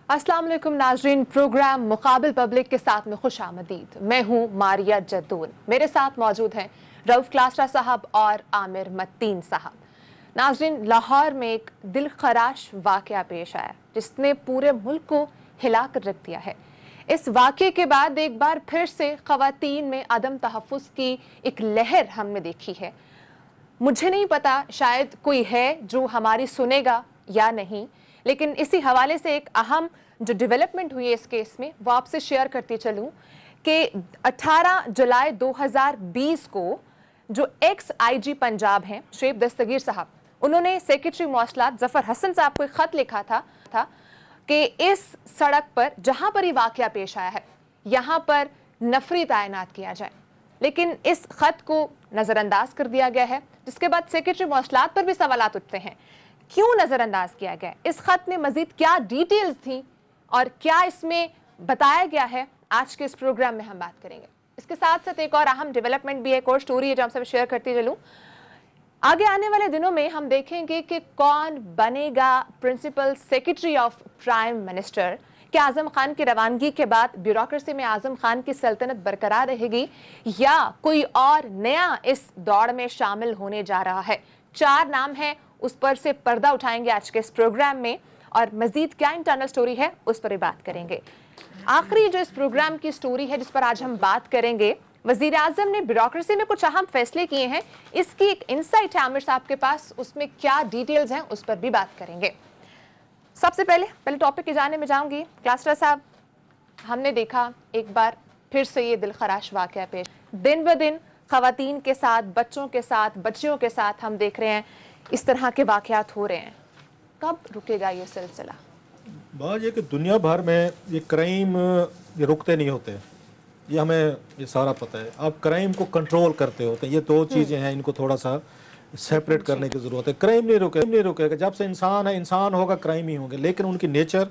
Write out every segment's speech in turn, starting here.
अस्सलाम वालेकुम नाजरीन, प्रोग्राम मुकाबिल पब्लिक के साथ में खुश आमदीद। मैं हूँ मारिया जद्दून, मेरे साथ मौजूद हैं रऊफ क्लासरा साहब और आमिर मत्तीन साहब। नाजरीन, लाहौर में एक दिल खराश वाक़या पेश आया जिसने पूरे मुल्क को हिला कर रख दिया है। इस वाक़े के बाद एक बार फिर से ख़वातीन में अदम तहफ़्फ़ुज़ की एक लहर हमने देखी है। मुझे नहीं पता शायद कोई है जो हमारी सुनेगा या नहीं, लेकिन इसी हवाले से एक अहम जो डेवलपमेंट हुई है इस केस में वो आपसे शेयर करती चलूं कि 18 जुलाई 2020 को जो एक्स आईजी पंजाब हैं शुएब दस्तगीर साहब, उन्होंने सेक्रेटरी मौसलात जफर हसन साहब को एक खत लिखा था कि इस सड़क पर जहां पर ये वाकया पेश आया है यहां पर नफरी तैनात किया जाए, लेकिन इस खत को नजरअंदाज कर दिया गया है। जिसके बाद सेक्रेटरी मौसलात पर भी सवालात उठते हैं, क्यों नजरअंदाज किया गया? इस खत में मजीद क्या डिटेल्स थी और क्या इसमें बताया गया है, आज के इस प्रोग्राम में हम बात करेंगे। इसके साथ साथ एक और अहम डेवलपमेंट भी है, एक और स्टोरी है जो हम सब शेयर करती चलूं। आगे आने वाले दिनों में हम देखेंगे कि कौन बनेगा principal secretary of prime minister. क्या आजम खान की रवानगी के बाद ब्यूरोक्रेसी में आजम खान की सल्तनत बरकरार रहेगी या कोई और नया इस दौड़ में शामिल होने जा रहा है? 4 नाम है, उस पर से पर्दा उठाएंगे आज के इस प्रोग्राम में, और मजीद क्या इंटरनल स्टोरी है उस पर भी बात करेंगे। आखिरी जो इस प्रोग्राम की स्टोरी है जिस पर आज हम बात करेंगे, वजीर आजम ने ब्यूरोक्रेसी में कुछ अहम फैसले किए हैं, इसकी एक इंसाइट है आमिर साहब के पास, उसमें क्या डिटेल्स हैं उस पर भी बात करेंगे। सबसे पहले टॉपिक की जाने में जाऊंगी। क्लासरा साहब, हमने देखा एक बार फिर से ये दिलखराश वाकया पेश, दिन ब दिन खवातीन के साथ, बच्चों के साथ, बच्चियों के साथ हम देख रहे हैं इस तरह के वाकयात हो रहे हैं। कब रुकेगा ये सिलसिला? बात ये कि दुनिया भर में ये क्राइम ये रुकते नहीं होते, ये हमें ये सारा पता है। आप क्राइम को कंट्रोल करते होते हैं, ये 2 चीज़ें हैं, इनको थोड़ा सा सेपरेट करने की ज़रूरत है। क्राइम नहीं रुकेगा, जब से इंसान है, इंसान होगा, क्राइम ही होंगे, लेकिन उनकी नेचर,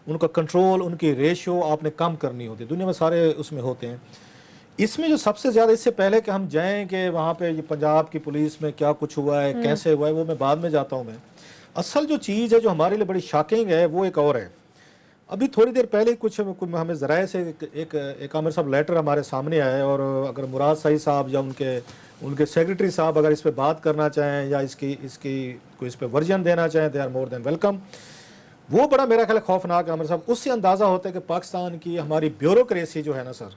उनका कंट्रोल, उनकी रेशियो आपने कम करनी होती है। दुनिया में सारे उसमें होते हैं। इसमें जो सबसे ज़्यादा, इससे पहले कि हम जाएं कि वहाँ पे ये पंजाब की पुलिस में क्या कुछ हुआ है, कैसे हुआ है, वो मैं बाद में जाता हूँ। मैं असल जो चीज़ है जो हमारे लिए बड़ी शॉकिंग है वो एक और है। अभी थोड़ी देर पहले कुछ हमें ज़राए से एक आमिर साहब लेटर हमारे सामने आया है, और अगर मुराद सही साहब या उनके सेक्रेटरी साहब अगर इस पर बात करना चाहें या इसकी कोई इस पर वर्जन देना चाहें, they are more than welcome. वो बड़ा मेरा ख्याल खौफनाक है आमिर साहब। उससे अंदाज़ा होता है कि पाकिस्तान की हमारी ब्यूरोक्रेसी जो है ना सर,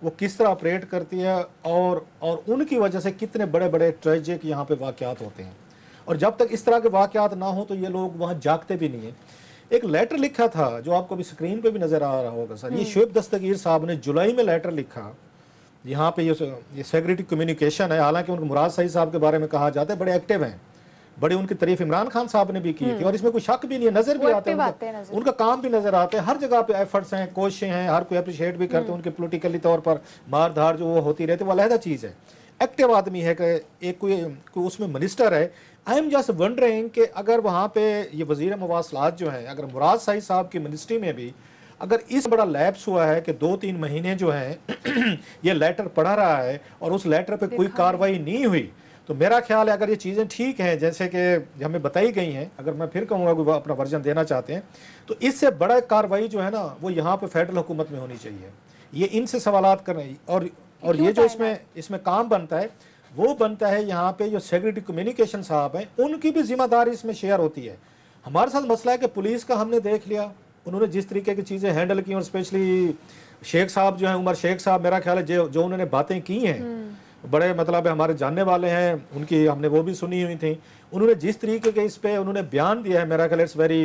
वो किस तरह ऑपरेट करती है, और उनकी वजह से कितने बड़े बड़े ट्रेजिक यहाँ पे वाक़यात होते हैं। और जब तक इस तरह के वाक़यात ना हो तो ये लोग वहाँ जागते भी नहीं है। एक लेटर लिखा था जो आपको भी स्क्रीन पे भी नज़र आ रहा होगा सर, ये शुएब दस्तगीर साहब ने जुलाई में लेटर लिखा। यहाँ पे ये सेक्रेटरी कम्युनिकेशन है, हालांकि उनको मुराद सही साहब के बारे में कहा जाता है, बड़े एक्टिव हैं, बड़ी उनकी तारीफ इमरान खान साहब ने भी की थी, और इसमें कोई शक भी नहीं है, नजर भी आते हैं, उनका काम भी नजर आते हैं, हर जगह पे एफर्ट्स हैं, कोशिशें हैं, हर कोई अप्रिशिएट भी करते हैं। उनके पोलिटिकली तौर पर मार धार जो वो होती रहती है वो अलहदा चीज़ है। एक्टिव आदमी है कि एक कोई उसमें मिनिस्टर है। आई एम जस्ट वंडरिंग कि अगर वहाँ पे ये वज़ीर मवासलात जो है, अगर मुराद सही साहब की मिनिस्ट्री में भी अगर इस बड़ा लैप्स हुआ है कि 2-3 महीने जो हैं ये लेटर पढ़ा रहा है और उस लेटर पे कोई कार्रवाई नहीं हुई, तो मेरा ख्याल है अगर ये चीज़ें ठीक हैं जैसे कि हमें बताई गई हैं, अगर मैं फिर कहूँगा कि अपना वर्जन देना चाहते हैं, तो इससे बड़ा कार्रवाई जो है ना वो यहाँ पे फेडरल हुकूमत में होनी चाहिए। ये इनसे सवालात करने और ये जो इसमें काम बनता है वो बनता है यहाँ पे जो सेक्रेटरी कम्युनिकेशन साहब हैं, उनकी भी जिम्मेदारी इसमें शेयर होती है। हमारे साथ मसला है कि पुलिस का हमने देख लिया, उन्होंने जिस तरीके की चीज़ें हैंडल की, और स्पेशली शेख साहब जो हैं, उमर शेख साहब, मेरा ख्याल है जो उन्होंने बातें की हैं बड़े मतलब हमारे जानने वाले हैं, उनकी हमने वो भी सुनी हुई थी। उन्होंने जिस तरीके के इस पे उन्होंने बयान दिया है, मेरा ख्याल इट्स वेरी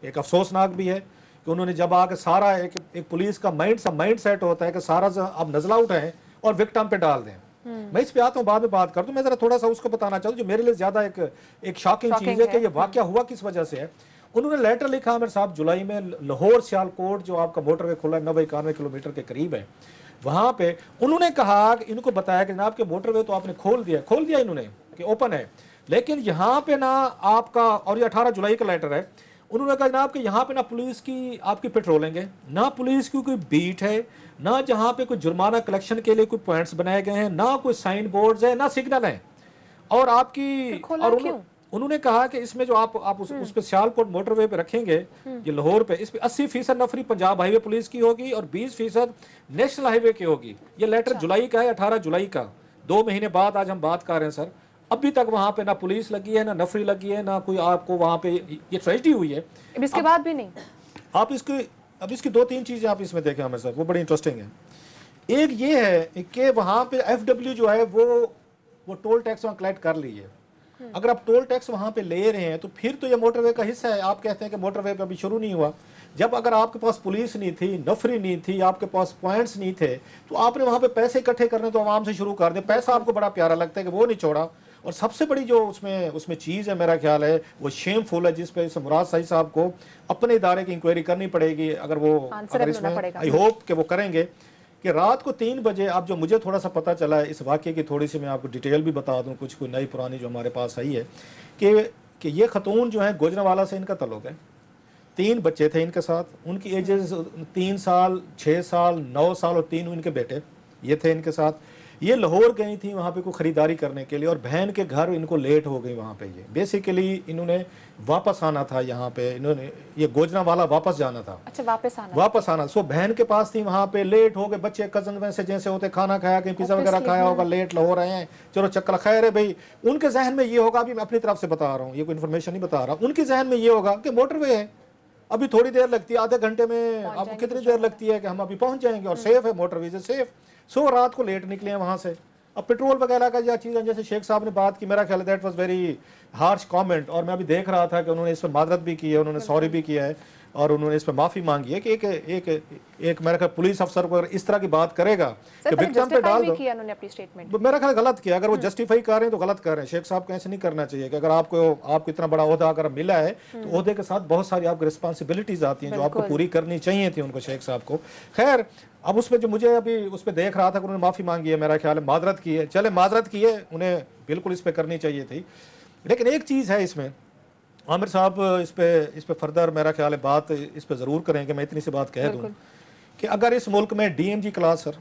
एक अफसोसनाक भी है कि उन्होंने जब आके सारा एक पुलिस का माइंड सेट होता है कि सारा अब नजला उठाएं और विक्टिम पे डाल दें। मैं इस पे आता हूँ, बाद में बात करता हूँ। मैं जरा थोड़ा सा उसको बताना चाहता हूँ जो मेरे लिए ज्यादा एक शॉकिंग चीज है कि ये वाकया हुआ किस वजह से है। उन्होंने लेटर लिखा आमिर साहब जुलाई में, लाहौर सियालकोट जो आपका मोटरवे खुला है 90-91 किलोमीटर के करीब है, वहां पे उन्होंने कहा कि इनको बताया कि जनाब के मोटरवे तो आपने खोल दिया इन्होंने कि ओपन है, लेकिन यहाँ पे ना आपका, और ये 18 जुलाई का लेटर है, उन्होंने कहा जनाब कि यहाँ पे ना पुलिस की आपकी पेट्रोलिंग है, ना पुलिस की कोई बीट है, ना जहाँ पे कोई जुर्माना कलेक्शन के लिए कोई पॉइंट्स बनाए गए हैं, ना कोई साइन बोर्ड्स है, ना सिग्नल है, और आपकी उन्होंने कहा कि इसमें जो आप उस पे सियालकोट मोटरवे पे रखेंगे, ये लाहौर पे, इस पे 80% नफरी पंजाब हाईवे पुलिस की होगी और 20% नेशनल हाईवे की होगी। ये लेटर जुलाई का है, 18 जुलाई का, 2 महीने बाद आज हम बात कर रहे हैं सर। अभी तक वहां पे ना पुलिस लगी है, ना नफरी लगी है, ना कोई आपको वहां पे ये ट्रेजेडी हुई है। इसके बाद भी नहीं। आप इसकी 2-3 चीजें आप इसमें देखें हमें सर, वो बड़ी इंटरेस्टिंग है। एक ये है कि वहां पे FW जो है वो टोल टैक्स वहां कलेक्ट कर ली है। अगर आप टोल टैक्स वहां पे ले रहे हैं तो फिर तो ये मोटरवे का हिस्सा है। आप कहते हैं कि मोटरवे पे अभी शुरू नहीं हुआ। जब अगर आपके पास पुलिस नहीं थी, नफरी नहीं थी, आपके पास पॉइंट्स नहीं थे, तो आपने वहां पे पैसे इकट्ठे करने तो आवाम से शुरू कर दे। पैसा आपको बड़ा प्यारा लगता है कि वो नहीं छोड़ा। और सबसे बड़ी जो उसमें चीज़ है मेरा ख्याल है वो शेमफुल है, जिस पे मुराद सईद साहब को अपने इदारे की इंक्वायरी करनी पड़ेगी। अगर इसमें आई होप कि वो करेंगे कि रात को 3 बजे, अब जो मुझे थोड़ा सा पता चला है इस वाक़े की, थोड़ी सी मैं आपको डिटेल भी बता दूं, कुछ कोई नई पुरानी जो हमारे पास आई है कि ये खतून जो है गुजरांवाला से इनका तल्लुक है। 3 बच्चे थे इनके साथ, उनकी एजेस 3 साल, 6 साल, 9 साल और 3 इनके बेटे ये थे इनके साथ। ये लाहौर गई थी वहाँ पे कोई ख़रीदारी करने के लिए और बहन के घर इनको लेट हो गई वहाँ पे। ये बेसिकली इन्होंने वापस आना था यहाँ पे, इन्होंने ये गुजरांवाला वापस जाना था। अच्छा, वापस आना। सो बहन के पास थी, वहाँ पे लेट हो गए बच्चे, कजन वैसे जैसे होते, खाना खाया, कहीं पिज़्ज़ा वगैरह खाया होगा, लेट लाहौर आए हैं, चलो चक्कर खैर है भाई। उनके जहन में ये होगा, अभी मैं अपनी तरफ से बता रहा हूँ, ये कोई इन्फॉर्मेशन नहीं बता रहा, उनके जहन में ये होगा कि मोटरवे है, अभी थोड़ी देर लगती है, आधे घंटे में आपको कितनी देर लगती है कि हम अभी पहुंच जाएंगे और सेफ है, मोटरवे से सेफ। सो रात को लेट निकले हैं वहां से। अब पेट्रोल वगैरह का या चीज़ें जैसे शेख साहब ने बात की, मेरा ख्याल है that was very harsh comment. और मैं अभी देख रहा था कि उन्होंने इस पर मादरत भी की है, उन्होंने सॉरी भी किया है और उन्होंने इस पर माफ़ी मांगी है कि एक मेरा ख्याल पुलिस अफसर को अगर इस तरह की बात करेगा कि विक्टिम पे डाल दो, अपनी स्टेटमेंट मेरा ख्याल गलत किया। अगर वो जस्टिफाई कर रहे हैं तो गलत कर रहे हैं। शेख साहब को ऐसे नहीं करना चाहिए कि अगर आपको इतना बड़ा ओहदा अगर मिला है तो ओहदे के साथ बहुत सारी आपको रिस्पॉन्सिबिलिटीज आती हैं जो आपको पूरी करनी चाहिए थी उनको, शेख साहब को। खैर, अब उसमें जो मुझे अभी उस पर देख रहा था कि उन्होंने माफ़ी मांगी है, मेरा ख्याल है मादरत की है, चले मादरत की है, उन्हें बिल्कुल इस पर करनी चाहिए थी। लेकिन एक चीज़ है इसमें, आमिर साहब इस पे फर्दर मेरा ख्याल है बात इस पे ज़रूर करेंगे। मैं इतनी सी बात कह दूँ कि अगर इस मुल्क में DMG क्लास, सर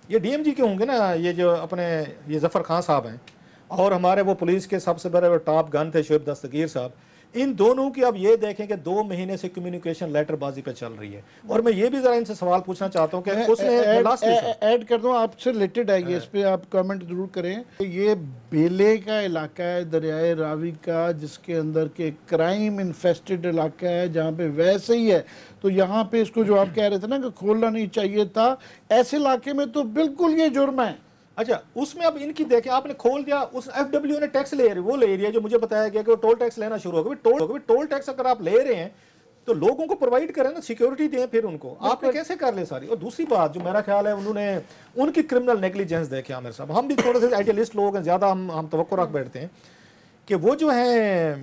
ये DMG के होंगे ना, ये जो अपने ये जफ़र खान साहब हैं और हमारे वो पुलिस के सबसे बड़े टॉप गन थे शोएब दस्तगीर साहब, इन दोनों की अब ये देखें कि 2 महीने से कम्युनिकेशन लेटरबाजी पे चल रही है। और मैं ये भी जरा इनसे सवाल पूछना चाहता हूँ कि उसने ऐड कर दूं, आपसे रिलेटेड है ये, इस पे आप कमेंट जरूर करें। ये बेले का इलाका है, दरियाए रावी का, जिसके अंदर के क्राइम इन्फेस्टेड इलाका है, जहाँ पे वैसे ही है। तो यहाँ पे इसको जो आप कह रहे थे ना कि खोलना नहीं चाहिए था, ऐसे इलाके में तो बिल्कुल ये जुर्म है। अच्छा, उसमें अब इनकी देखें, आपने खोल दिया, उस FW ने टैक्स ले रही है जो मुझे बताया गया कि वो टोल टैक्स लेना शुरू हो गया। टोल टैक्स अगर आप ले रहे हैं तो लोगों को प्रोवाइड करें ना, सिक्योरिटी दें फिर उनको, आपने कैसे कर ले सारी। और दूसरी बात जो मेरा ख्याल है, उन्होंने उनकी क्रिमिनल नेग्लिजेंस देखे आमिर साहब। हम भी थोड़े से आइडियलिस्ट लोग हैं, ज़्यादा हम तवक्को रख बैठते हैं कि वो जो है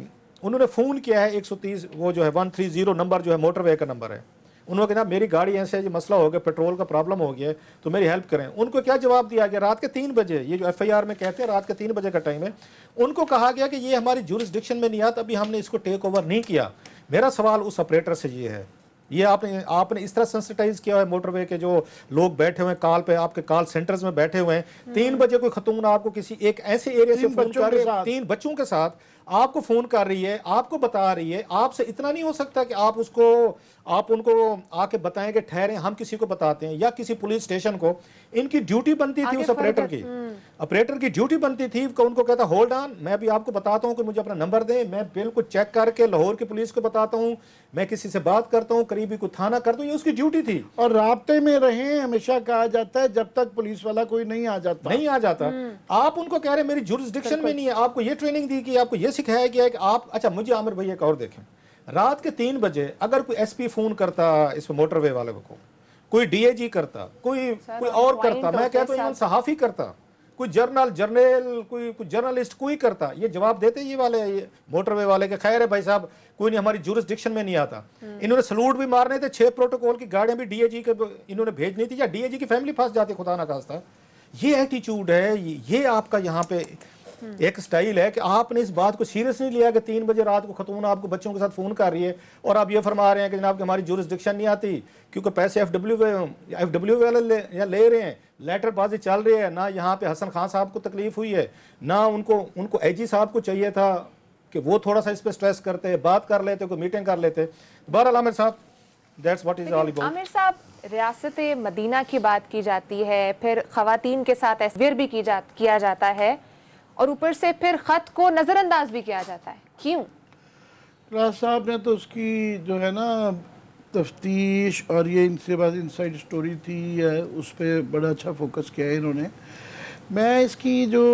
उन्होंने फ़ोन किया है 130, वो जो है 130 नंबर जो है मोटरवे का नंबर है। उन्होंने कहा मेरी गाड़ी ऐसे है, मसला हो गया, पेट्रोल का प्रॉब्लम हो गया है, तो मेरी हेल्प करें। उनको क्या जवाब दिया गया? रात के 3 बजे, ये जो FIR में कहते हैं रात के 3 बजे का टाइम है, उनको कहा गया कि ये हमारी जुरिस्डिक्शन में नहीं आता, अभी हमने इसको टेक ओवर नहीं किया। मेरा सवाल उस ऑपरेटर से ये है, ये आपने इस तरह सेंसिटाइज किया है मोटरवे के जो लोग बैठे हुए हैं कॉल पे, आपके कॉल सेंटर्स में बैठे हुए हैं, 3 बजे कोई खतून आपको किसी एक ऐसे एरिया से फोन कर रही है, 3 बच्चों के साथ आपको फोन कर रही है, आपको बता रही है, आपसे इतना नहीं हो सकता कि आप उनको आके बताएं कि ठहरें, हम किसी को बताते हैं, या किसी पुलिस स्टेशन को इनकी ड्यूटी बनती थी, उस ऑपरेटर की ड्यूटी बनती थी कि उनको कहता होल्ड ऑन, मैं भी आपको बताता हूं कि मुझे अपना नंबर दें, मैं बिल्कुल चेक करके लाहौर की पुलिस को बताता हूं, मैं किसी से बात करता हूं, करीबी को थाना करता हूं, ये उसकी ड्यूटी थी। और राब्ते में रहें, हमेशा कहा जाता है जब तक पुलिस वाला कोई नहीं आ जाता। आप उनको कह रहे हैं मेरी जुरिस्डिक्शन में नहीं है, आपको ये ट्रेनिंग दी कि आपको ये सिखाया गया है कि आप, अच्छा मुझे आमिर भैया एक और देखें, रात के 3 बजे अगर कोई SP फोन करता इस मोटरवे वाले को, कोई DAG करता, कोई और करता, मैं कहता हूँ सहाफी करता, कोई कोई जर्नलिस्ट कोई करता, ये जवाब देते ये वाले, ये मोटरवे वाले के खैर है भाई साहब, कोई नहीं, हमारी जुरिस्डिक्शन में नहीं आता। इन्होंने सलूट भी मारने थे, 6 प्रोटोकॉल की गाड़ियां भी DAG के इन्होंने भेजनी थी, या DAG की फैमिली फंस जाती खुदा ना खास्ता। ये एटीट्यूड है, ये आपका यहाँ पे एक स्टाइल है कि आपने इस बात को सीरियस नहीं लिया कि 3 बजे रात को खतून आपको बच्चों के साथ फोन कर रही है और आप ये फरमा रहे हैं कि जनाब कि हमारी जुरिस्डिक्शन नहीं आती क्योंकि पैसे FW वाले ले रहे हैं, लेटरबाजी चल रही है। ना यहाँ पे हसन खान साहब को तकलीफ हुई है, ना उनको AG साहब को चाहिए था कि वो थोड़ा सा इस पे स्ट्रेस करते, बात कर लेते, कोई मीटिंग कर लेते। बहरहाल आमिर साहब, that's what is all about. Aamir साहब, रियासत मदीना की बात की जाती है, फिर खवातीन के साथ ऐसवियर भी किया जाता है, और ऊपर से फिर खत को नजरअंदाज भी किया जाता है, क्यों? राज साहब ने तो उसकी जो है ना तफ्तीश और ये इनसे बाद इनसाइड स्टोरी थी उस पर बड़ा अच्छा फोकस किया है इन्होंने। मैं इसकी जो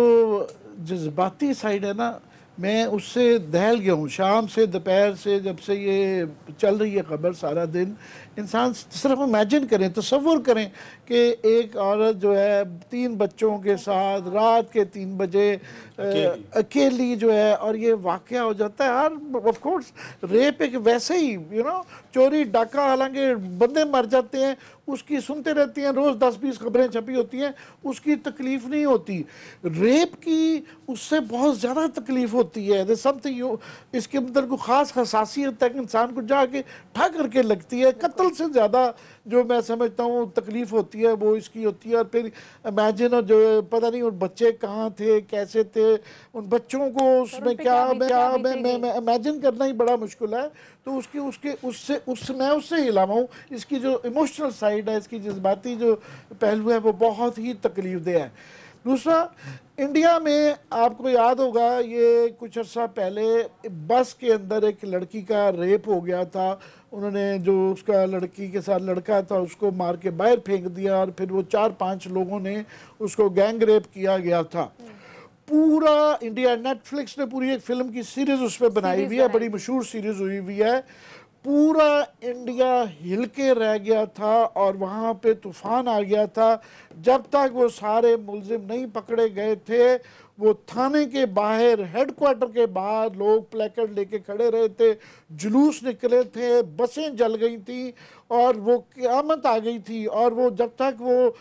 जज्बाती साइड है ना, मैं उससे दहल गया हूँ। शाम से दोपहर से जब से ये चल रही है खबर सारा दिन, इंसान सिर्फ इमेजिन करें, तसव्वुर करें कि एक औरत जो है 3 बच्चों के साथ रात के 3 बजे अकेली जो है, और ये वाकया हो जाता है। हर ऑफ कोर्स रेप एक वैसे ही चोरी डाका, हालांकि बंदे मर जाते हैं, उसकी सुनते रहती हैं, रोज़ 10-20 खबरें छपी होती हैं, उसकी तकलीफ नहीं होती। रेप की उससे बहुत ज़्यादा तकलीफ होती है। समथिंग इसके अंदर कोई ख़ास हसासियत है कि इंसान को जाके ठा करके लगती है। कत्ल से ज़्यादा जो मैं समझता हूँ तकलीफ होती है वो इसकी होती है। और फिर इमेजिन जो पता नहीं उन बच्चे कहाँ थे, कैसे थे, उन बच्चों को उसमें क्या मैं इमेजिन करना ही बड़ा मुश्किल है। तो उससे मैं उससे हिला हूँ। इसकी जो इमोशनल साइड है, इसकी जज्बाती जो पहलू है, वो बहुत ही तकलीफदेह है। दूसरा, इंडिया में आपको याद होगा ये कुछ अर्सा पहले बस के अंदर एक लड़की का रेप हो गया था। उन्होंने जो उसका लड़की के साथ लड़का था उसको मार के बाहर फेंक दिया, और फिर वो 4-5 लोगों ने उसको गैंग रेप किया गया था। पूरा इंडिया, नेटफ्लिक्स ने पूरी एक फिल्म की सीरीज उस पर बनाई हुई है, बड़ी मशहूर सीरीज हुई हुई है। पूरा इंडिया हिल के रह गया था और वहाँ पे तूफान आ गया था। जब तक वो सारे मुलजिम नहीं पकड़े गए थे, वो थाने के बाहर, हेडक्वार्टर के बाहर लोग प्लेकार्ड लेके खड़े रहे थे, जुलूस निकले थे, बसें जल गई थी, और वो क़यामत आ गई थी। और वो जब तक वो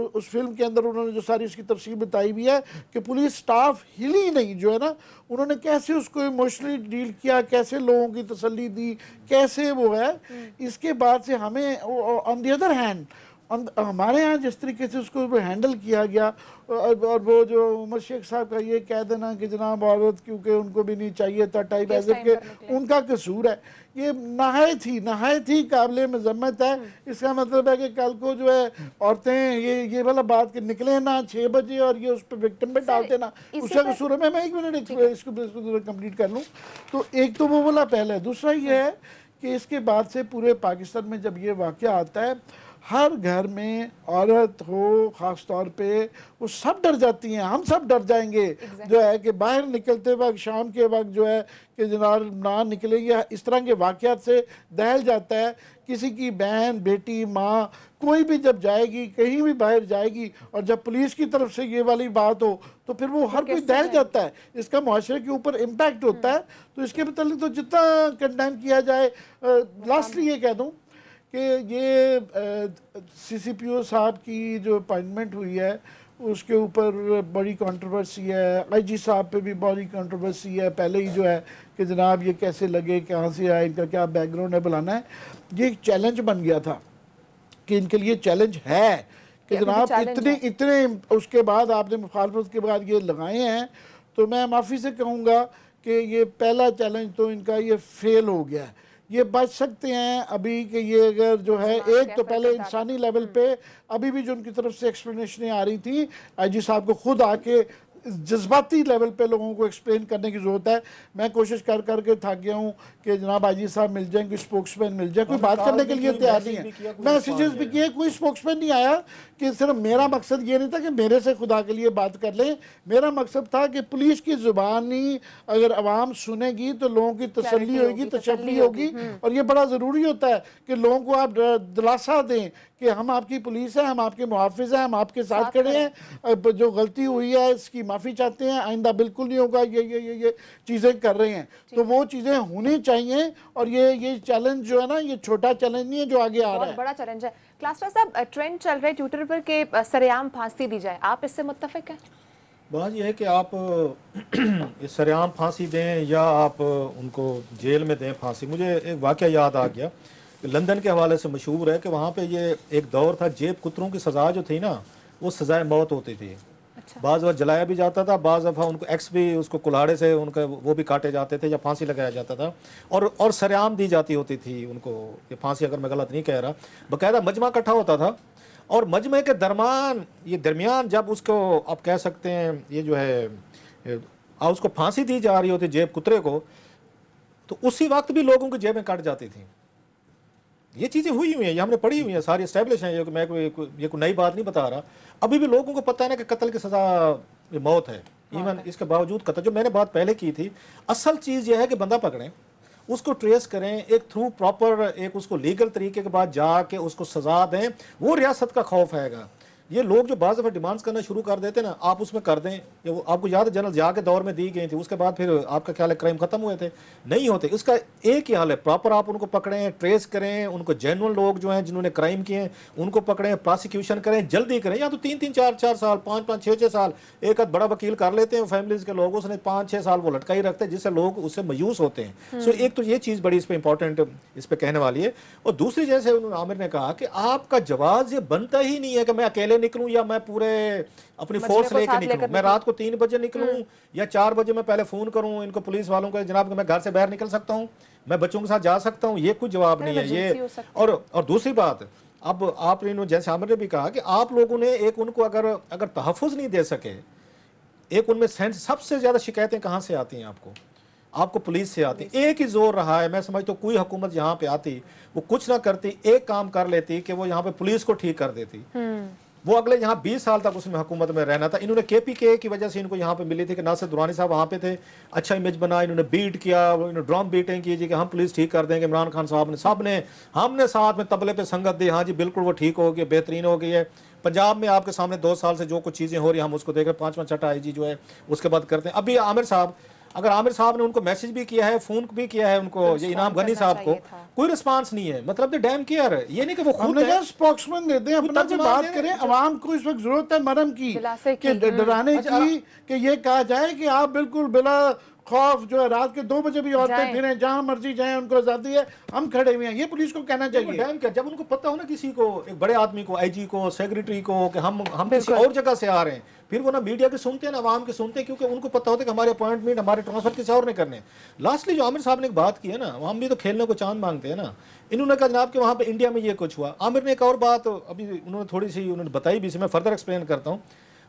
उस फिल्म के अंदर उन्होंने जो सारी इसकी तफसील बताई हुई है कि पुलिस स्टाफ हिली नहीं, जो है ना, उन्होंने कैसे उसको इमोशनली डील किया, कैसे लोगों की तसल्ली दी, कैसे वो है। इसके बाद से हमें ऑन द अदर हैंड हमारे यहाँ जिस तरीके से उसको हैंडल किया गया, और वो जो उमर शेख साहब का ये कह देना कि जनाब औरत क्योंकि उनको भी नहीं चाहिए था टाइप ऐसे के उनका कसूर है, ये नहायत ही काबिल मजम्मत है। इसका मतलब है कि कल को जो है औरतें ये वाला बात कि निकले ना 6 बजे और ये उस पर विक्टिम पे डालते ना, उसका कसूर है। मैं 1 मिनट इसको कंप्लीट कर लूँ। तो एक तो वो वाला पहला है। दूसरा ये है कि इसके बाद से पूरे पाकिस्तान में जब ये वाक़या आता है, हर घर में औरत हो ख़ास तौर पे, वो सब डर जाती हैं। हम सब डर जाएंगे जो है कि बाहर निकलते वक्त, शाम के वक्त जो है कि जनाब ना निकलेंगे। इस तरह के वाक़यात से दहल जाता है। किसी की बहन, बेटी, माँ, कोई भी जब जाएगी, कहीं भी बाहर जाएगी, और जब पुलिस की तरफ से ये वाली बात हो तो फिर वो हर कोई दहल जाता है। इसका मुआशरे के ऊपर इम्पैक्ट होता है। तो इसके मतलब तो जितना कंडेम किया जाए। लास्टली ये कह दूँ कि ये CCPO साहब की जो अपॉइंटमेंट हुई है उसके ऊपर बड़ी कंट्रोवर्सी है। IG साहब पे भी बड़ी कंट्रोवर्सी है। पहले ही जो है कि जनाब ये कैसे लगे, कहाँ से आए, इनका क्या बैकग्राउंड है, बुलाना है। ये एक चैलेंज बन गया था कि इनके लिए चैलेंज है कि जनाब इतने उसके बाद आपने मुखालफत के बाद ये लगाए हैं। तो मैं माफ़ी से कहूँगा कि ये पहला चैलेंज तो इनका ये फेल हो गया है। ये बच सकते हैं अभी कि ये अगर जो है एक तो पहले इंसानी लेवल पे अभी भी जो उनकी तरफ से एक्सप्लेनेशनें आ रही थी, IG साहब को खुद आके जज्बाती लेवल पे लोगों को एक्सप्लेन करने की ज़रूरत है। मैं कोशिश कर करके थक गया हूँ कि जनाब IG साहब मिल जाए, कोई स्पोक्समैन मिल जाए, कोई बात करने के लिए तैयार नहीं है। मैसेजेस भी किए, कोई स्पोक्समैन नहीं आया। कि सिर्फ मेरा मकसद ये नहीं था कि मेरे से खुदा के लिए बात कर लें, मेरा मकसद था कि पुलिस की ज़ुबानी अगर आवाम सुनेगी तो लोगों की तसल्ली होगी, तशफ़ी होगी। और ये बड़ा ज़रूरी होता है कि लोगों को आप दिलासा दें कि हम आपकी पुलिस है, हम आपके मुहाफ़िज़ हैं, हम आपके साथ खड़े हैं। जो गलती हुई है इसकी माफ़ी चाहते हैं, आइंदा बिल्कुल नहीं होगा। ये चीज़ें कर रहे हैं तो वो चीज़ें होनी चाहिए। और ये चैलेंज जो है ना, ये छोटा चैलेंज नहीं है जो आगे आ रहा है, बड़ा चैलेंज है। क्लास्टर साहब, ट्रेंड चल रहा है ट्विटर पर कि सरेआम फांसी दी जाए, आप इससे मुत्तफिक हैं? बात यह है कि आप सरेआम फांसी दें या आप उनको जेल में दें फांसी। मुझे एक वाक़या याद आ गया, लंदन के हवाले से मशहूर है कि वहाँ पे ये एक दौर था, जेब कुतरों की सज़ा जो थी ना, वो सज़ाए मौत होती थी। बाज़ वक्त जलाया भी जाता था, बाज़ दफ़ा उनको एक्स भी उसको कुल्हाड़े से उनका वो भी काटे जाते थे या फांसी लगाया जाता था, और सरेआम दी जाती होती थी उनको, ये फांसी अगर मैं गलत नहीं कह रहा, बाकायदा मजमा इकट्ठा होता था और मजमे के दरमियान जब उसको आप कह सकते हैं ये जो है उसको फांसी दी जा रही होती जेब कुतरे को, तो उसी वक्त भी लोगों की जेबें कट जाती थी। ये चीज़ें हुई हुई हैं, ये हमने पढ़ी हुई हैं, सारी एस्टेब्लिश हैं, मैं ये कोई नई बात नहीं बता रहा। अभी भी लोगों को पता है ना कि कत्ल की सज़ा ये मौत है, इवन इसके बावजूद कत्ल, जो मैंने बात पहले की थी, असल चीज़ यह है कि बंदा पकड़ें, उसको ट्रेस करें, एक थ्रू प्रॉपर एक उसको लीगल तरीके के बाद जाके उसको सज़ा दें, वो रियासत का खौफ हैगा। ये लोग जो बाज़ दफ़ा डिमांड्स करना शुरू कर देते ना, आप उसमें कर दें, ये आपको याद है जनरल जिया के दौर में दी गई थी, उसके बाद फिर आपका ख्याल है क्राइम खत्म हुए थे, नहीं होते। इसका एक ही हाल है, प्रॉपर आप उनको पकड़ें, ट्रेस करें, उनको जेन्युइन लोग जो हैं जिन्होंने क्राइम किए हैं उनको पकड़ें, प्रोसिक्यूशन करें, जल्दी करें, या तो 3-3 4-4 साल 5-5 6-6 साल एक बड़ा वकील कर लेते हैं फैमिलीज के लोग, उसने 5-6 साल वो लटका ही रखते हैं, जिससे लोग उससे मायूस होते हैं। सो एक तो ये चीज़ बड़ी इस पर इंपॉर्टेंट इस पर कहने वाली है। और दूसरी, जैसे आमिर ने कहा कि आपका जवाब ये बनता ही नहीं है कि मैं अकेले निकलूँ या मैं पूरे अपनी फोर्स लेके निकलूं, मैं रात को 3 बजे निकलूं या 4 बजे मैं पहले फोन करूं इनको पुलिस वालों को, जनाब कि मैं घर से बाहर निकल सकता हूं, मैं बच्चों के साथ जा सकता हूं, ये कोई जवाब नहीं है ये। और दूसरी बात, अब आपने जैसे आमिर ने भी कहा कि आप लोगों ने एक उनको अगर तहफ़्फ़ुज़ नहीं दे सके, एक उनमें सेंस, सबसे ज्यादा शिकायतें कहां से आती हैं आपको पुलिस से आती। एक ही जोर रहा है, मैं समझता हूँ कोई हुकूमत यहाँ पे आती वो कुछ ना करती, एक काम कर लेती कि वो यहाँ पे पुलिस को ठीक कर देती। वो अगले यहाँ 20 साल तक उसमें हुकूमत में रहना था। इन्होंने KPK की वजह से इनको यहाँ पे मिली थी कि नासिर दुरानी साहब वहाँ पे थे, अच्छा इमेज बना, इन्होंने बीट किया, इन्होंने ड्रम बीटिंग की जी कि हम पुलिस ठीक कर देंगे। इमरान खान साहब ने, सब ने, हमने साथ में तबले पे संगत दी, हाँ जी बिल्कुल वो ठीक हो गई, बेहतरीन हो गई है। पंजाब में आपके सामने 2 साल से जो कुछ चीज़ें हो रही हैं हम उसको देख रहे, 5वां छठा IG जो है उसके बाद करते हैं। अभी आमिर साहब, अगर आमिर साहब ने उनको मैसेज भी किया है, फोन भी किया है उनको, ये इनाम गनी साहब को, कोई रिस्पांस नहीं है। मतलब डैम केयर है, ये नहीं कि वो खुद स्पोक्समैन देते हैं, अपना से बात करें। अवाम को इस वक्त जरूरत है मरहम की, कि डराने की, कि ये कहा जाए कि आप बिल्कुल बिला खौफ जो है रात के 2 बजे भी औरतें फिरें, जहां मर्जी जाएं, उनको आजादी है, हम खड़े हुए हैं, ये पुलिस को कहना चाहिए। डैम केयर, जब उनको पता हो ना किसी को, एक बड़े आदमी को, IG को, सेक्रेटरी को, कि हम किसी और जगह से आ रहे हैं, फिर वो ना मीडिया के सुनते हैं ना आवाम के सुनते हैं, क्योंकि उनको पता होता है कि हमारे अपॉइंटमेंट, हमारे ट्रांसफर किसी और ने करने। लास्टली जो आमिर साहब ने एक बात की है ना, हम भी तो खेलने को चांद मांगते हैं ना। इन्होंने कहा जनाब कि वहाँ पे इंडिया में ये कुछ हुआ। आमिर ने एक और बात अभी उन्होंने थोड़ी सी उन्होंने बताई भी, मैं फर्दर एक्सप्लेन करता हूँ।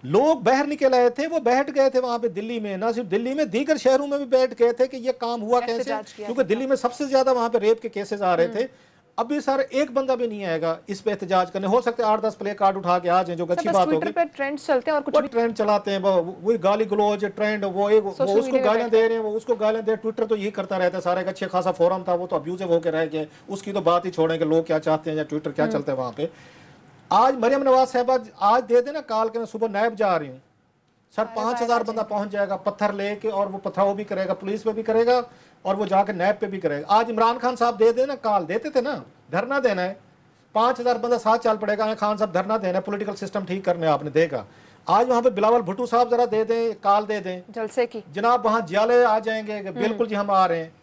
लोग बाहर निकल आए थे, वो बैठ गए थे वहाँ पे दिल्ली में, ना सिर्फ दिल्ली में, दीगर शहरों में भी बैठ गए थे कि ये काम हुआ कैसे, क्योंकि दिल्ली में सबसे ज्यादा वहाँ पे रेप के केसेस आ रहे थे। अभी सर एक बंदा भी नहीं आएगा इस पे एहतजाज करने, हो सकता है 8-10 प्ले कार्ड उठा के आ जाए, जो अच्छी बात होगी। ट्रेंड चलते हैं और कुछ ट्रेंड चलाते हैं, वो गाली गलौज ट्रेंड, वो उसको गालियां दे रहे हैं, वो उसको गालियां दे। ट्विटर तो यही करता रहता है, सारा एक अच्छे खासा फोरम था, वो तो अब्यूजिव होकर रह गया, उसकी तो बात ही छोड़ें कि लोग क्या चाहते हैं या ट्विटर क्या चलता है वहाँ पे। आज मरियम नवाज साहबा आज दे देना, काल के मैं सुबह नायब जा रही हूँ सर, 5000 बंदा पहुंच जाएगा पत्थर लेके, और वो पथराव भी करेगा, पुलिस पे भी करेगा और वो जाके नैब पे भी करेगा। आज इमरान खान साहब दे देना, काल देते थे ना, धरना देना है, 5000 बंदा साथ चल पड़ेगा, खान साहब धरना देना है, पॉलिटिकल सिस्टम ठीक करने, आपने देखा। आज वहां पे बिलावल भुट्टो साहब जरा दे दें, काल दे दें जलसे की, जनाब वहां जियाले आ जाएंगे, बिल्कुल जी हम आ रहे हैं।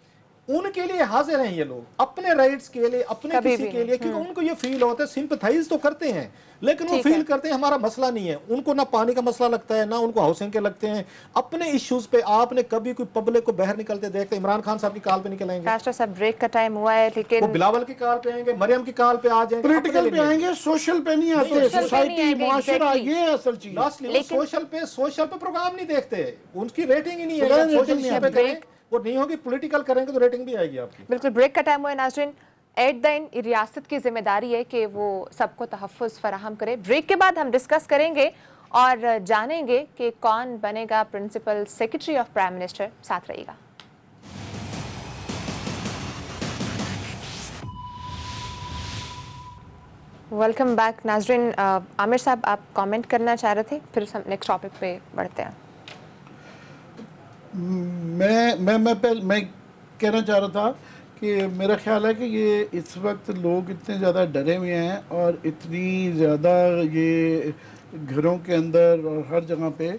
उनके लिए हाजिर हैं ये लोग, अपने राइट्स के लिए, अपने किसी के लिए, क्योंकि उनको ये फील होता है, सिंपथाइज तो करते हैं, लेकिन वो फील करते हैं हमारा मसला नहीं है। उनको ना पानी का मसला लगता है, ना उनको हाउसिंग के लगते हैं, अपने इश्यूज पे। आपने कभी कोई पब्लिक को बाहर निकलते देखते? इमरान खान साहब की काल पे निकल आएंगे, साहब ब्रेक का टाइम हुआ है, लेकिन वो बिलावल की काल पे आएंगे, मरियम की काल पे आ जाएंगे, पॉलिटिकल पे आएंगे, सोशल पे नहीं आते। सोसाइटी, मुआशरा, ये असल चीज। लास्टली सोशल पे प्रोग्राम नहीं देखते, उनकी रेटिंग ही नहीं है। सोशल पे करें वो नहीं होगी, पॉलिटिकल करेंगे तो रेटिंग भी आएगी आपकी। बिल्कुल ब्रेक का टाइम हुआ है नाज़रीन। एट द एंड रियासत की जिम्मेदारी है कि वो सबको तहफ़्फ़ुज़ फराहम करे। ब्रेक के बाद हम डिस्कस करेंगे और जानेंगे कि कौन बनेगा principal secretary of prime minister. साथ रहिएगा। वेलकम बैक नाज़रीन। आमिर साहब आप कमेंट करना चाह रहे थे, फिर हम नेक्स्ट टॉपिक पे बढ़ते हैं। मैं कहना चाह रहा था कि मेरा ख्याल है कि ये इस वक्त लोग इतने ज़्यादा डरे हुए हैं और इतनी ज़्यादा ये घरों के अंदर और हर जगह पे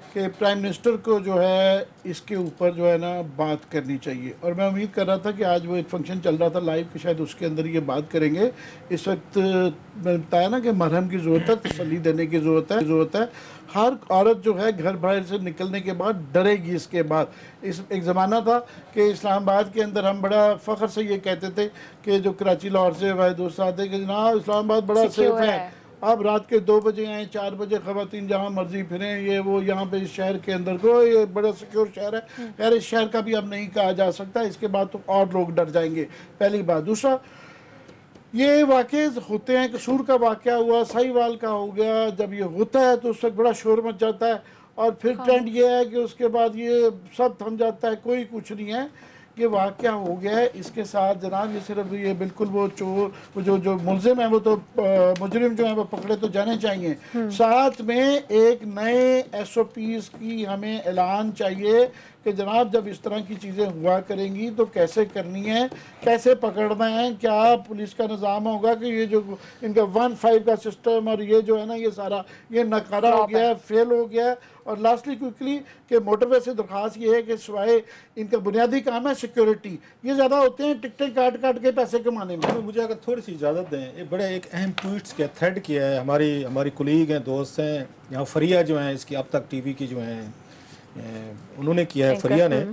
कि प्राइम मिनिस्टर को जो है इसके ऊपर जो है ना बात करनी चाहिए। और मैं उम्मीद कर रहा था कि आज वो एक फंक्शन चल रहा था लाइव कि शायद उसके अंदर ये बात करेंगे। इस वक्त मैंने बताया ना कि मरहम की ज़रूरत है, तसल्ली देने की ज़रूरत है। हर औरत जो है घर बाहर से निकलने के बाद डरेगी। इसके बाद इस एक ज़माना था कि इस्लामाबाद के अंदर हम बड़ा फ़ख्र से ये कहते थे कि जो कराची लाहौर से हमारे दोस्त आते कि जनाब इस्लामाबाद बड़ा सेफ है, अब रात के 2 बजे आए 4 बजे ख़वातीन जहाँ मर्जी फिरें, ये वो यहाँ पे इस शहर के अंदर को ये बड़ा सिक्योर शहर है। यार इस शहर का भी अब नहीं कहा जा सकता, इसके बाद तो और लोग डर जाएंगे, पहली बात। दूसरा, ये वाक़े होते हैं, कसूर का वाक़या हुआ, साहिवाल का हो गया, जब ये होता है तो उस वक्त बड़ा शोर मच जाता है और फिर ट्रेंड ये है कि उसके बाद ये सब थम जाता है, कोई कुछ नहीं है। ये वाक़या हो गया है, इसके साथ जनाब ये सिर्फ ये बिल्कुल वो चोर वो जो मुलजिम है वो तो मुजरिम जो है वो पकड़े तो जाने चाहिए। साथ में एक नए SOPs की हमें ऐलान चाहिए कि जनाब जब इस तरह की चीज़ें हुआ करेंगी तो कैसे करनी है, कैसे पकड़ना है, क्या पुलिस का निज़ाम होगा कि ये जो इनका 1-5 का सिस्टम और ये जो है ना ये सारा ये नकारा हो गया है, फेल हो गया है। और लास्टली क्विकली कि मोटरवे से दरख्वास्त ये है कि सिवाय इनका बुनियादी काम है सिक्योरिटी, ये ज़्यादा होते हैं टिकटें काट के पैसे कमाने में। तो मुझे अगर थोड़ी सी इजाज़त दें, ये बड़े एक अहम ट्वीट्स के थ्रेड किया है हमारी कुलीग हैं, दोस्त हैं यहाँ, फरिया जो हैं इसकी अब तक टीवी की जो हैं उन्होंने किया है, फरिया ने।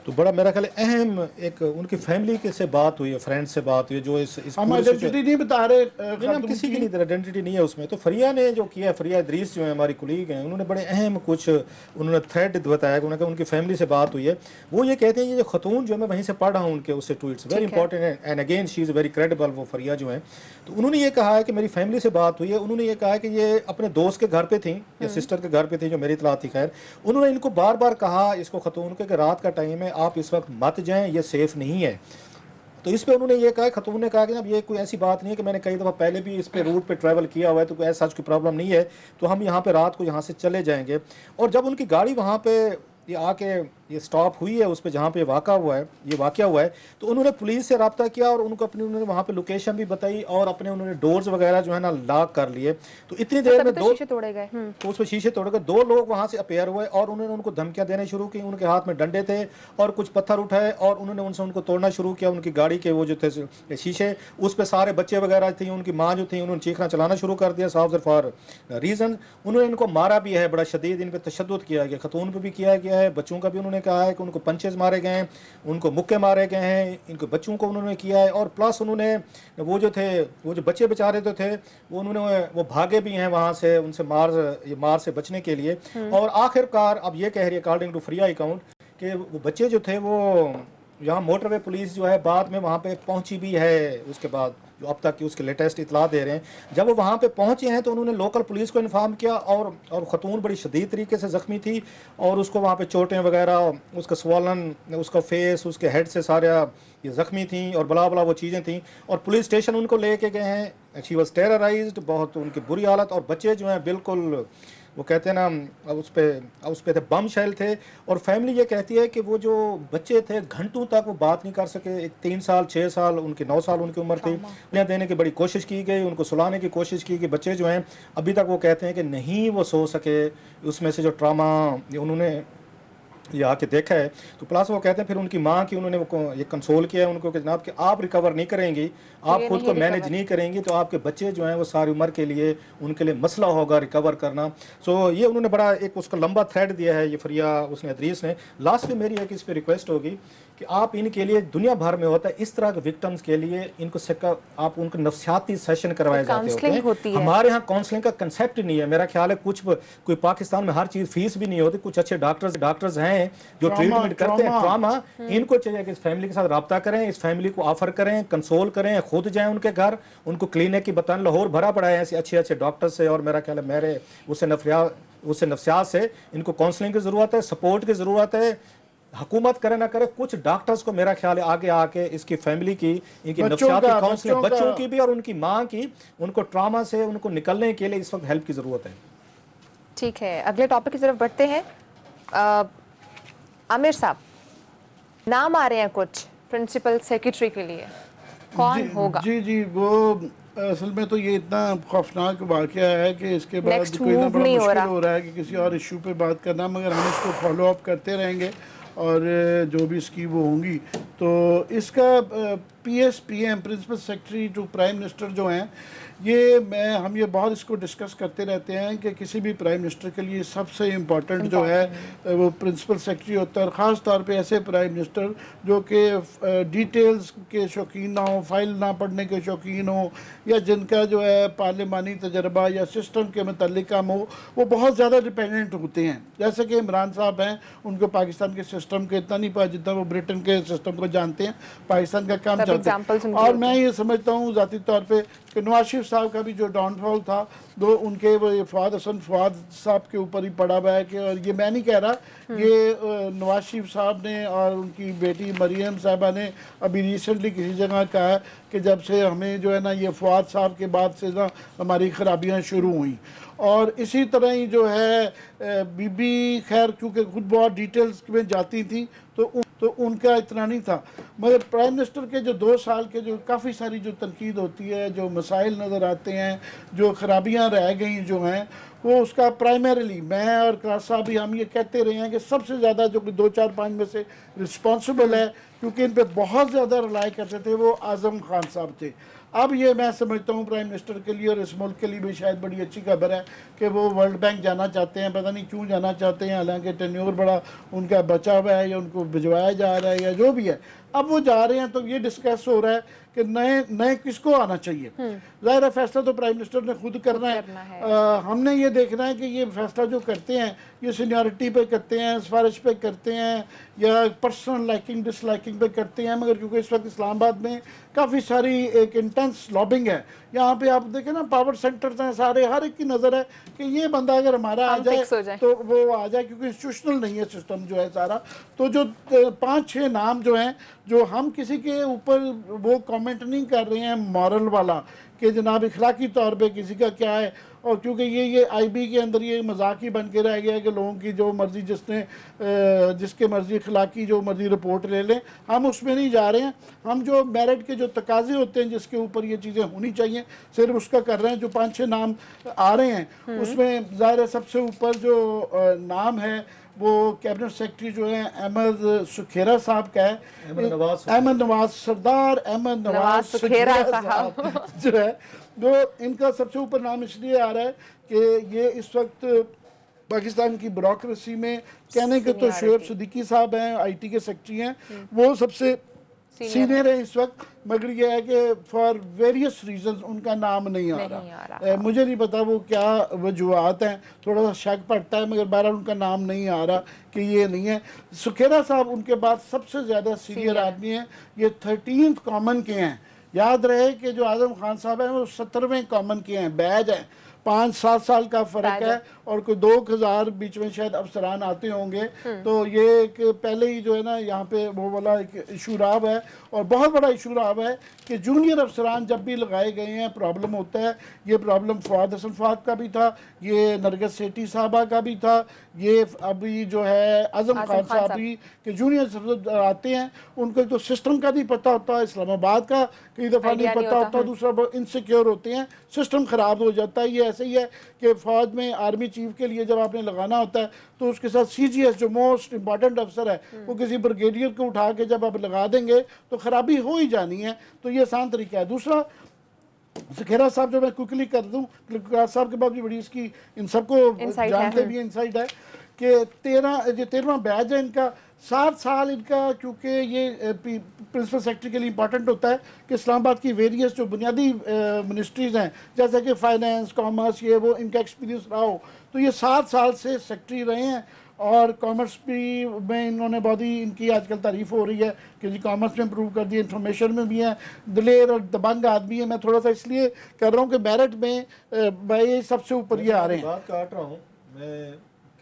तो बड़ा मेरा ख्याल अहम एक उनकी फैमिली के से बात हुई है, फ्रेंड से बात हुई है, जो इस हम आइडेंटिटी नहीं बता रहे, हम किसी की नहीं आइडेंटिटी नहीं है उसमें। तो फरिया ने जो किया, फरिया इदरीस जो है हमारी कुलीग हैं, उन्होंने बड़े अहम कुछ उन्होंने थ्रेड बताया कि उन्होंने उनकी फैमिली से बात हुई है। वो ये कहते हैं ये जो खतून जो मैं वहीं से पढ़ रहा हूँ उनके उससे ट्वीट्स वेरी इंपॉर्टेंट है and again she is very credible, वो फरिया जो है। तो उन्होंने ये कहा है कि मेरी फैमिली से बात हुई है, उन्होंने ये कहा है कि ये अपने दोस्त के घर पे थी या सिस्टर के घर पे थी जो मेरी इतला थी। खैर उन्होंने इनको बार बार कहा इसको खतून के कि रात का टाइम है, आप इस वक्त मत जाएं, ये सेफ नहीं है। तो इस पे उन्होंने ये कहा, खतून ने कहा कि अब ये कोई ऐसी बात नहीं है कि मैंने कई दफ़ा पहले भी इस पे रूट पे ट्रैवल किया हुआ है, तो कोई ऐसा कोई प्रॉब्लम नहीं है, तो हम यहाँ पे रात को यहाँ से चले जाएंगे। और जब उनकी गाड़ी वहाँ पे ये आके ये स्टॉप हुई है उस पे जहाँ पे वाक़ा हुआ है, ये वाक़या हुआ है, तो उन्होंने पुलिस से रब्ता किया और उनको अपनी उन्होंने वहाँ पे लोकेशन भी बताई और अपने उन्होंने डोर्स वगैरह जो है ना लॉक कर लिए। तो इतनी देर में 2 शीशे तोड़े गए, तो उसमें शीशे तोड़ गए, 2 लोग वहाँ से अपेयर हुए और उन्होंने उनको धमकियाँ देने शुरू की। उनके हाथ में डंडे थे और कुछ पत्थर उठाए और उन्होंने उनको तोड़ना शुरू किया। उनकी गाड़ी के वो जो थे शीशे, उस पर सारे बच्चे वगैरह थी, उनकी माँ जो थी उन्होंने चीखना चलाना शुरू कर दिया साफ फॉर रीज़न। उन्होंने इनको मारा भी है, बड़ा शदीद इन पर तशद्दुद किया गया, खतून पर भी किया गया है, बच्चों का भी उन्होंने कहा है कि उनको पंचेस मारे गए हैं, उनको मुक्के मारे गए हैं, इनको बच्चों को उन्होंने किया है। और प्लस उन्होंने वो जो बच्चे बेचारे तो थे वो भागे भी हैं वहाँ से, उनसे मार से बचने के लिए। और आखिरकार अब ये कह रही है अकॉर्डिंग टू फ्रिया अकाउंट कि वो बच्चे जो थे वो यहाँ मोटरवे पुलिस जो है बाद में वहाँ पे पहुँची भी है, उसके बाद जो अब तक की उसके लेटेस्ट इतला दे रहे हैं। जब वो वहाँ पे पहुँचे हैं तो उन्होंने लोकल पुलिस को इन्फॉर्म किया और खतून बड़ी शदीद तरीके से ज़ख्मी थी और उसको वहाँ पे चोटें वगैरह, उसका स्वॉलन, उसका फेस, उसके हेड से सारा ये ज़ख्मी थी और बला बला वो चीज़ें थी। और पुलिस स्टेशन उनको लेके गए हैं, शी वॉज टेरराइज्ड, बहुत उनकी बुरी हालत। और बच्चे जो हैं बिल्कुल वो कहते हैं ना उस पे थे, बम शेल थे। और फैमिली ये कहती है कि वो जो बच्चे थे घंटों तक वो बात नहीं कर सके, एक 3 साल 6 साल उनकी 9 साल उनकी उम्र थी। देने की बड़ी कोशिश की गई, उनको सुलाने की कोशिश की कि बच्चे जो हैं अभी तक वो कहते हैं कि नहीं वो सो सके, उसमें से जो ट्रामा उन्होंने ये आके देखा है। तो प्लस वो कहते हैं फिर उनकी माँ की उन्होंने ये कंसोल किया है उनको कि जनाब कि आप रिकवर नहीं करेंगी, आप खुद को मैनेज नहीं करेंगी तो आपके बच्चे जो हैं वो सारी उम्र के लिए उनके लिए मसला होगा रिकवर करना। सो ये उन्होंने बड़ा एक उसका लंबा थ्रेड दिया है ये फरिया उसने इदरीस ने। लास्ट में मेरी एक इस पर रिक्वेस्ट होगी कि आप इनके लिए दुनिया भर में होता है इस तरह के विक्टिम्स के लिए इनको आप उनको नफ्सियाती सेशन करवाए जाते हैं। हमारे यहाँ काउंसलिंग का कंसेप्ट नहीं है। मेरा ख्याल है कोई पाकिस्तान में हर चीज़ फीस भी नहीं होती, कुछ अच्छे डॉक्टर्स हैं जो ट्रीटमेंट करते हैं ट्रॉमा। इनको चाहिए कि इस फैमिली के साथ रब्ता करें, इस फैमिली को ऑफर करें, कंसोल करें, खुद जाएं उनके घर, उनको क्लिनिक की बताएं। लाहौर भरा पड़ा है ऐसे अच्छे डॉक्टर्स से और मेरा ख्याल है मेरे उससे नफ्सियात से इनको काउंसलिंग की ज़रूरत है, सपोर्ट की ज़रूरत है। हुकूमत करे ना करे, कुछ डॉक्टर्स को मेरा ख्याल है आगे आके इसकी फैमिली की, इनकी नफ्सियाती काउंसलिंग, बच्चों की भी और उनकी माँ की, उनको ट्रॉमा से उनको निकलने के लिए इस वक्त हेल्प की ज़रूरत है। ठीक है, अगले टॉपिक की तरफ बढ़ते हैं। आमिर साहब, नाम आ रहे हैं कुछ प्रिंसिपल सेक्रेटरी के लिए, कौन होगा? जी वो असल में तो ये इतना खौफनाक वाक़या है कि इसके बाद Next कोई ना move बड़ा नहीं हो मुश्किल रहा। हो रहा है कि किसी और इशू पे बात करना, मगर हम इसको फॉलो अप करते रहेंगे और जो भी इसकी वो होंगी तो इसका PSPM principal secretary to prime minister जो हैं हम ये बहुत इसको डिस्कस करते रहते हैं कि किसी भी प्राइम मिनिस्टर के लिए सबसे इम्पॉर्टेंट जो है वो प्रिंसिपल सेक्रेटरी होता है, और ख़ास तौर पे ऐसे प्राइम मिनिस्टर जो कि डिटेल्स के शौकीन ना हो, फाइल ना पढ़ने के शौकीन हो, या जिनका जो है पार्लिमानी तजर्बा या सिस्टम के मतलब काम हो, वो बहुत ज़्यादा डिपेंडेंट होते हैं। जैसे कि इमरान साहब हैं, उनको पाकिस्तान के सिस्टम के इतना नहीं पता जितना वो ब्रिटेन के सिस्टम को जानते हैं, पाकिस्तान का काम जानते हैं। और मैं ये समझता हूँ ज़ाती तौर पर कि नवाज शरीफ साहब का भी जो डाउनफॉल था दो उनके वो फवाद हसन फवाद साहब के ऊपर ही पड़ा हुआ है कि, और ये मैं नहीं कह रहा, ये नवाज शरीफ साहब ने और उनकी बेटी मरियम साहबा ने अभी रिसेंटली किसी जगह कहा है कि जब से हमें जो है ना ये फवाद साहब के बाद से ना हमारी खराबियाँ शुरू हुई। और इसी तरह ही जो है बीबी खैर क्योंकि खुद बहुत डिटेल्स में जाती थी तो उनका इतना नहीं था, मगर प्राइम मिनिस्टर के जो 2 साल के जो काफ़ी सारी जो तनकीद होती है, जो मसाइल नज़र आते हैं, जो खराबियां रह गई जो हैं, वो उसका प्राइमरीली मैं और क्रास साहब भी हम ये कहते रहे हैं कि सबसे ज़्यादा जो 2, 4, 5 में से रिस्पॉन्सिबल है, क्योंकि इन पर बहुत ज़्यादा रिलाई करते थे, वो आज़म खान साहब थे। अब ये मैं समझता हूँ प्राइम मिनिस्टर के लिए और इस मुल्क के लिए भी शायद बड़ी अच्छी खबर है कि वो वर्ल्ड बैंक जाना चाहते हैं, पता नहीं क्यों जाना चाहते हैं, हालांकि टेन्योर बड़ा उनका बचा हुआ है या उनको भिजवाया जा रहा है या जो भी है। अब वो जा रहे हैं तो ये डिस्कस हो रहा है कि नए किसको आना चाहिए। ज़ाहिर है फैसला तो प्राइम मिनिस्टर ने खुद करना है। हमने ये देखना है कि ये फैसला जो करते हैं ये सीनियरिटी पे करते हैं, सिफारिश पे करते हैं या पर्सनल लाइकिंग डिसलाइकिंग पे करते हैं, मगर क्योंकि इस वक्त इस्लामाबाद में काफ़ी सारी एक इंटेंस लॉबिंग है, यहाँ पे आप देखें ना पावर सेंटर्स हैं सारे, हर एक की नज़र है कि ये बंदा अगर हमारा आ जाए तो वो आ जाए, क्योंकि इंस्टीट्यूशनल नहीं है सिस्टम जो है सारा। तो जो 5-6 नाम जो हैं, जो हम किसी के ऊपर वो कमेंट नहीं कर रहे हैं मॉरल वाला कि जनाब इखलाकी तौर पे किसी का क्या है, और क्योंकि ये IB के अंदर ये मजाक ही बन के रह गया है कि लोगों की जो मर्ज़ी जिसके मर्ज़ी इखलाकी जो मर्ज़ी रिपोर्ट ले लें, हम उसमें नहीं जा रहे हैं। हम जो मेरिट के जो तकाजे होते हैं जिसके ऊपर ये चीज़ें होनी चाहिए सिर्फ उसका कर रहे हैं। जो 5-6 नाम आ रहे हैं उसमें ज़ाहिर है सबसे ऊपर जो नाम है वो कैबिनेट सेक्रेटरी जो है अहमद सुखेरा साहब का है, अहमद नवाज सरदार अहमद नवाज सुखेरा साहब जो है, जो इनका सबसे ऊपर नाम इसलिए आ रहा है कि ये इस वक्त पाकिस्तान की ब्यूरोक्रेसी में कहने के तो शोएब सिद्दीकी साहब हैं, IT के सेक्रेटरी हैं, वो सबसे सीनियर है इस वक्त, मगर ये है कि फॉर वेरियस रीजंस उनका नाम नहीं आ रहा। मुझे नहीं पता वो क्या वजूहत हैं, थोड़ा सा शक पड़ता है, मगर बहरहाल उनका नाम नहीं आ रहा कि ये नहीं है। सुखेरा साहब उनके बाद सबसे ज़्यादा सीनियर आदमी हैं, ये 13th कॉमन के हैं। याद रहे कि जो आज़म खान साहब हैं वो 17वें कॉमन के हैं, बैज हैं, 5-7 साल का फ़र्क है, और कोई 2000 बीच में शायद अफसरान आते होंगे। तो ये एक पहले ही जो है ना यहाँ पे वो वाला एक इशू रहा है, और बहुत बड़ा इशू रहा है कि जूनियर अफसरान जब भी लगाए गए हैं प्रॉब्लम होता है। ये प्रॉब्लम फवाद हसन फवाद का भी था, ये नरगिस सेठी साहबा का भी था, ये अभी जो है आज़म खान साहब भी कि जूनियर आते हैं उनको तो सिस्टम का नहीं पता होता, इस्लामाबाद का कई दफ़ा नहीं पता होता, दूसरा इनसिक्योर होते हैं, सिस्टम ख़राब हो जाता है। ये ऐसे ही है कि फ़ौज में आर्मी चीफ के लिए जब आपने लगाना होता है तो उसके साथ CGS जो मोस्ट इम्पॉर्टेंट अफसर है वो किसी ब्रिगेडियर को उठा के जब आप लगा देंगे तो ख़राबी हो ही जानी है। तो ये आसान तरीका है। दूसरा सुखेरा साहब जो मैं क्विकली कर दूँ, साहब के बाद भी बड़ी इसकी इन सबको जानते भी इंसाइट है कि 13वां बैच है इनका। 7 साल इनका, क्योंकि ये प्रिंसिपल सेक्रेटरी के लिए इंपॉर्टेंट होता है कि इस्लामाबाद की वेरियस जो बुनियादी मिनिस्ट्रीज़ हैं जैसे कि फाइनेंस, कॉमर्स, ये वो इनका एक्सपीरियंस रहा हो। तो ये 7 साल से सेक्रेटरी रहे हैं, और कॉमर्स भी में इन्होंने बहुत ही इनकी आजकल तारीफ़ हो रही है कि जी कॉमर्स में इम्प्रूव कर दिया, इंफॉर्मेशन में भी है, दिलेर और दबंग आदमी है। मैं थोड़ा सा इसलिए कर रहा हूँ कि मेरिट में भाई सबसे ऊपर ये आ रहे हैं। बात काट रहा हूँ मैं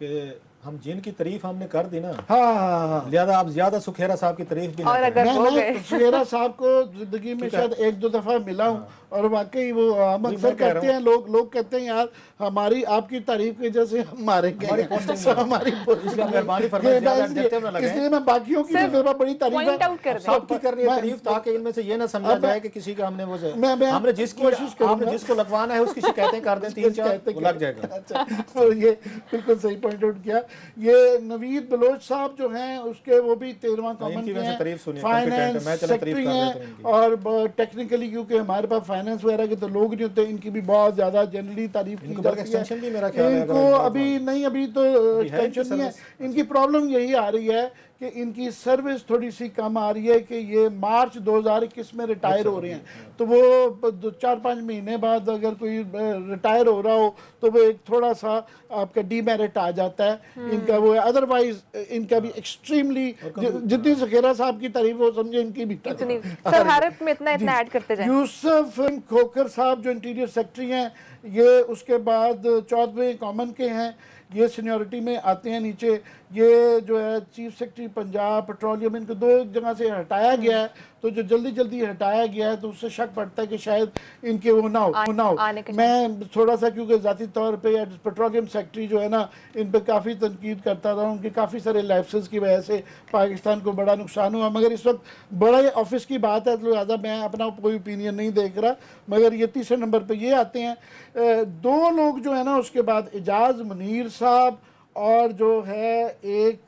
कि हम जिनकी तारीफ हमने कर दी ना, हाँ हाँ हाँ। लिहाजा आप ज्यादा सुखेरा साहब की तारीफ भी ना और करें। अगर हो गए मैं सुहेरा साहब को जिंदगी में शायद एक दो दफा मिला हूँ और वाकई वो हम वही अक्सर मैं कह रहा कहते हैं, लोग कहते हैं यार हमारी आपकी तारीफ की वजह से हम मारे गए हमारी हैं। posting So, नहीं है। हमारी posting इसलिए नहीं है। मेहरबानी फरमाइए, ये ज्यादा मैं इसलिए- adjective ना लगाएं। इसलिए मैं बाकियों की भी सिर्फ मेरा बड़ी तारीफ point out कर दें। सबकी करनी है मैं- तारीफ, ताकि इनमें से ये ना समझा अब जाए कि किसी का हमने वो मैं हमने कोशिश करूंगा। आपने जिसको लगवाना है उसकी शिकायतें कर दें, 3-4 वो लग जाएगा। अच्छा, तो ये बिल्कुल सही पॉइंट आउट किया। ये नवीद बलोच साहब जो हैं उसके वो भी 13वां कॉमन इनकी के वैसे हैं, तारीफ सुनिए, competent है, फाइनेंस मैं चला तारीफ सेक्रेटरी कर देता हूं हैं इनकी। और टेक्निकली क्योंकि हमारे पास फाइनेंस वगैरह के तो लोग नहीं होते, इनकी भी बहुत ज्यादा जनरली तारीफ की इनको जाती बल्कि है। extension भी मेरा ख्याल है, अगर इनको इनका अभी नहीं, अभी तो अभी है एक्सटेंशन नहीं है। सर्विस। इनकी प्रॉब्लम यही आ रही है कि इनकी सर्विस थोड़ी सी कम आ रही है कि ये मार्च 2021 में रिटायर हो रहे हैं, तो वो 4-5 महीने बाद अगर कोई रिटायर हो रहा हो तो वो एक थोड़ा सा आपका डीमेरिट आ जाता है इनका वो है। अदरवाइज इनका भी एक्सट्रीमली जितनी सखेरा साहब की तारीफ हो समझे इनकी भी तारीफ इतनी आ सर रही है। हर एक में इतना ऐड करते जाए। यूसुफ खोकर साहब जो इंटीरियर सेक्रेटरी हैं, ये उसके बाद 14वें कॉमन के हैं, ये सीनियरिटी में आते हैं नीचे। ये जो है चीफ सेक्रेटरी पंजाब पेट्रोलियम, इनको 2 जगह से हटाया गया है, तो जो जल्दी जल्दी हटाया गया है तो उससे शक पड़ता है कि शायद इनके वो ना हो आने के मैं थोड़ा सा क्योंकि ज़ाती तौर पे या पेट्रोलियम सेक्रेटरी जो है ना, इन पे काफ़ी तनकीद करता रहा, उनके काफ़ी सारे लैप्सेस की वजह से पाकिस्तान को बड़ा नुकसान हुआ, मगर इस वक्त बड़े ऑफिस की बात है तो लिहाजा मैं अपना कोई ओपिनियन नहीं देख रहा। मगर ये तीसरे नंबर पर ये आते हैं। 2 लोग जो है ना उसके बाद एजाज मुनीर साहब और जो है एक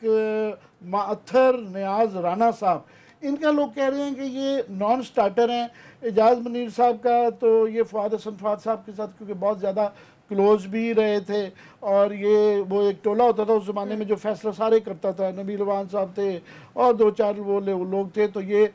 माथर नियाज राना साहब, इनका लोग कह रहे हैं कि ये नॉन स्टार्टर हैं। एजाज मुनीर साहब का तो ये फवाद हसन फवाद साहब के साथ क्योंकि बहुत ज़्यादा क्लोज भी रहे थे, और ये वो एक टोला होता था उस ज़माने में जो फैसला सारे करता था, नबी रवान साहब थे और 2-4 वो लोग थे। तो ये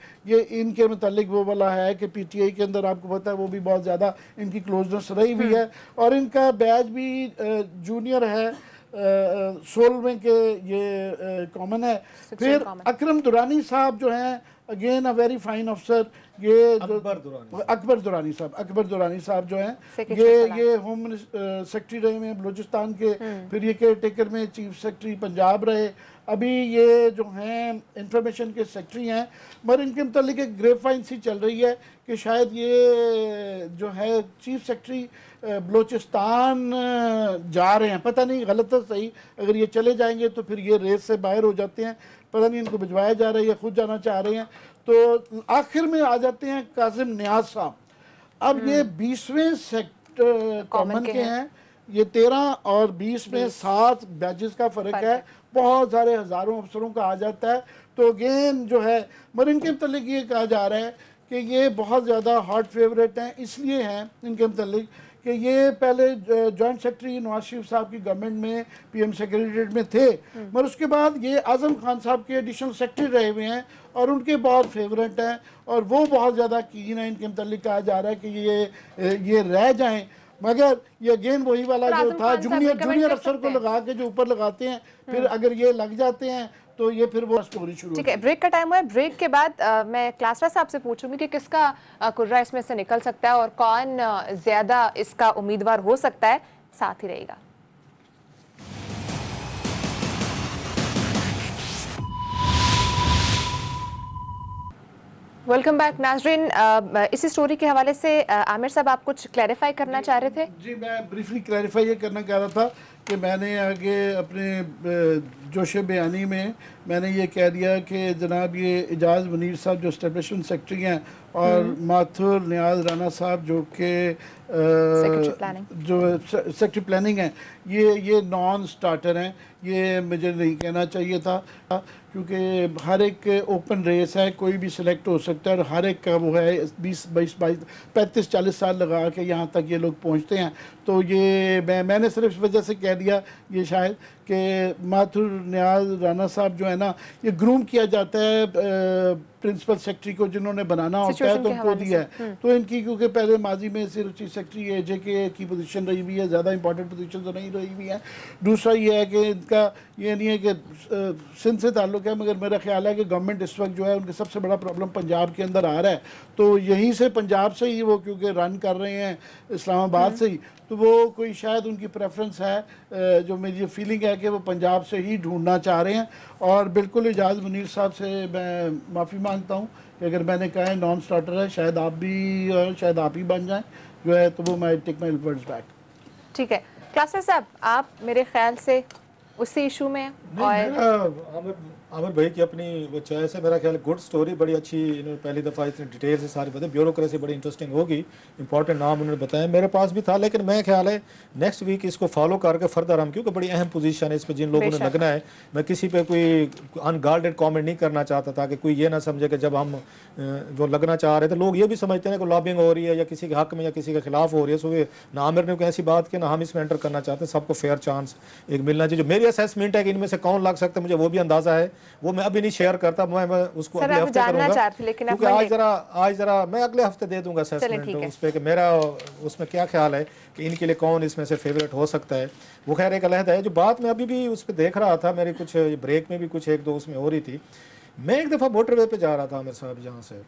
इनके मतलब वो वाला है कि पीटीआई के अंदर आपको पता है वो भी बहुत ज़्यादा इनकी क्लोजनेस रही हुई है, और इनका बैच भी जूनियर है 16वें के ये कॉमन है। फिर अकरम दुरानी साहब जो हैं अगेन अ वेरी फाइन अफसर, ये अकबर दुरानी साहब जो हैं ये होम सेक्रेटरी रहे हैं बलूचिस्तान के, फिर ये केयर टेकर में चीफ सेक्रेटरी पंजाब रहे, अभी ये जो हैं इंफॉर्मेशन के सेक्रेटरी हैं। मगर इनके मतलब एक ग्रेप फाइन सी चल रही है कि शायद ये जो है चीफ सेक्रेटरी बलूचिस्तान जा रहे हैं, पता नहीं गलत है सही, अगर ये चले जाएंगे तो फिर ये रेस से बाहर हो जाते हैं, पता नहीं इनको भिजवाया जा रहा है या खुद जाना चाह रहे हैं। तो आखिर में आ जाते हैं कासिम नियाज साहब। अब ये 20वें सेक्टर कॉमन के हैं, ये 13 और 20 में 7 बैचेस का फ़र्क है, बहुत सारे हज़ारों अफसरों का आ जाता है। तो अगेन जो है मगर इनके मतलब ये कहा जा रहा है कि ये बहुत ज़्यादा हॉट फेवरेट हैं, इसलिए हैं इनके मतलब कि ये पहले जॉइंट सेक्रेटरी नवाज शरीफ साहब की गवर्नमेंट में पीएम सेक्रेटरीट में थे, मगर उसके बाद ये आज़म खान साहब के एडिशनल सेक्रेटरी रहे हुए हैं और उनके बहुत फेवरेट हैं, और वो बहुत ज़्यादा कीन है, इनके मतलब कहा जा रहा है कि ये रह जाएं। मगर ये अगेन वही वाला जो था जूनियर अफसर को लगा के जो ऊपर लगाते हैं, फिर अगर ये लग जाते हैं तो ये फिर वो स्टोरी शुरू। ठीक है, ब्रेक का टाइम हुआ है। ब्रेक के बाद मैं क्लासरा साहब से पूछूंगी कि किसका कुर्रा इसमें से निकल सकता है और कौन ज्यादा इसका उम्मीदवार हो सकता है। साथ ही रहेगा। वेलकम बैक नाजरीन। इसी स्टोरी के हवाले से आमिर साहब आप कुछ क्लैरिफाई करना चाह रहे थे? जी, मैं ब्रीफली क्लैरिफाई ये करना चाह रहा था कि मैंने आगे अपने जोश बयानी में मैंने ये कह दिया कि जनाब ये एजाज मुनीर साहब जो एस्टेब्लिशमेंट सेक्रेटरी हैं और माथुर नियाज राना साहब जो कि जो सेक्रेटरी प्लानिंग है, ये नॉन स्टार्टर हैं। ये मुझे नहीं कहना चाहिए था क्योंकि हर एक ओपन रेस है, कोई भी सिलेक्ट हो सकता है और हर एक का वो है 35-40 साल लगा के यहाँ तक ये लोग पहुँचते हैं। तो ये मैंने सिर्फ इस वजह से कह दिया ये शायद कि माथुर नियाज राना साहब जो है ना, ये ग्रूम किया जाता है प्रिंसिपल सेक्रेटरी को जिन्होंने बनाना होता है Situation तो के उनको हवाले दिया से। है। तो इनकी क्योंकि पहले माजी में सिर्फ चीफ सेक्रेटरी AJK की पोजीशन रही हुई है, ज़्यादा इंपॉर्टेंट पोजीशन तो नहीं रही हुई है। दूसरा ये है कि इनका ये नहीं है कि सिंध से ताल्लुक़ है, मगर मेरा ख्याल है कि गवर्नमेंट इस वक्त जो है उनका सबसे बड़ा प्रॉब्लम पंजाब के अंदर आ रहा है। तो यहीं से पंजाब से ही वो क्योंकि रन कर रहे हैं इस्लामाबाद से ही, तो वो कोई शायद उनकी प्रेफरेंस है, जो मेरी फीलिंग है कि वो पंजाब से ही ढूंढना चाह रहे हैं। और बिल्कुल इजाज़ मुनीर साहब से मैं माफ़ी मांगता हूँ कि अगर मैंने कहा है नॉन स्टार्टर है, शायद आप भी शायद आप ही बन जाएं जो है, तो वो मैं टेक माई वर्ड्स बैक। ठीक है क्लासर साहब, आप मेरे ख्याल से उसी इशू में हैं और आमिर भाई की अपनी वो चॉइस है। मेरा ख्याल गुड स्टोरी, बड़ी अच्छी, इन्होंने पहली दफ़ा इतनी डिटेल से सारी बताई, ब्यूरोक्रेसी बड़ी इंटरेस्टिंग होगी, इंपॉर्टेंट नाम उन्होंने बताया, मेरे पास भी था। लेकिन मैं ख्याल है नेक्स्ट वीक इसको फॉलो करके फर्दर हम, क्योंकि बड़ी अहम पोजीशन है, इस पर जिन लोगों ने लगना है, मैं किसी पे कोई अनगार्डेड कमेंट नहीं करना चाहता था कि कोई ये ना समझे कि जब हम जो लगना चाह रहे थे, लोग ये भी समझते हैं कि लॉबिंग हो रही है या किसी के हक में या किसी के खिलाफ हो रही है। सो ना आमिर ने कोई ऐसी बात की, ना हम इसमें एंटर करना चाहते हैं, सबको फेयर चांस एक मिलना चाहिए। जो मेरी असेसमेंट है कि इनमें से कौन लग सकता है, मुझे वो भी अंदाजा है, वो मैं अभी नहीं शेयर करता, मैं उसको अगले हफ्ते करूंगा, क्योंकि आज जरा मैं अगले हफ्ते दे दूंगा असेसमेंट उस पर कि मेरा उसमें क्या ख्याल है कि इनके लिए कौन इसमें से फेवरेट हो सकता है। वो खैर एक अलग है। जो बात मैं अभी भी उस पर देख रहा था, मेरी कुछ ब्रेक में भी कुछ एक दो उसमें हो रही थी। मैं एक दफ़ा मोटरवे पे जा रहा था आमिर साहब, जहाँ से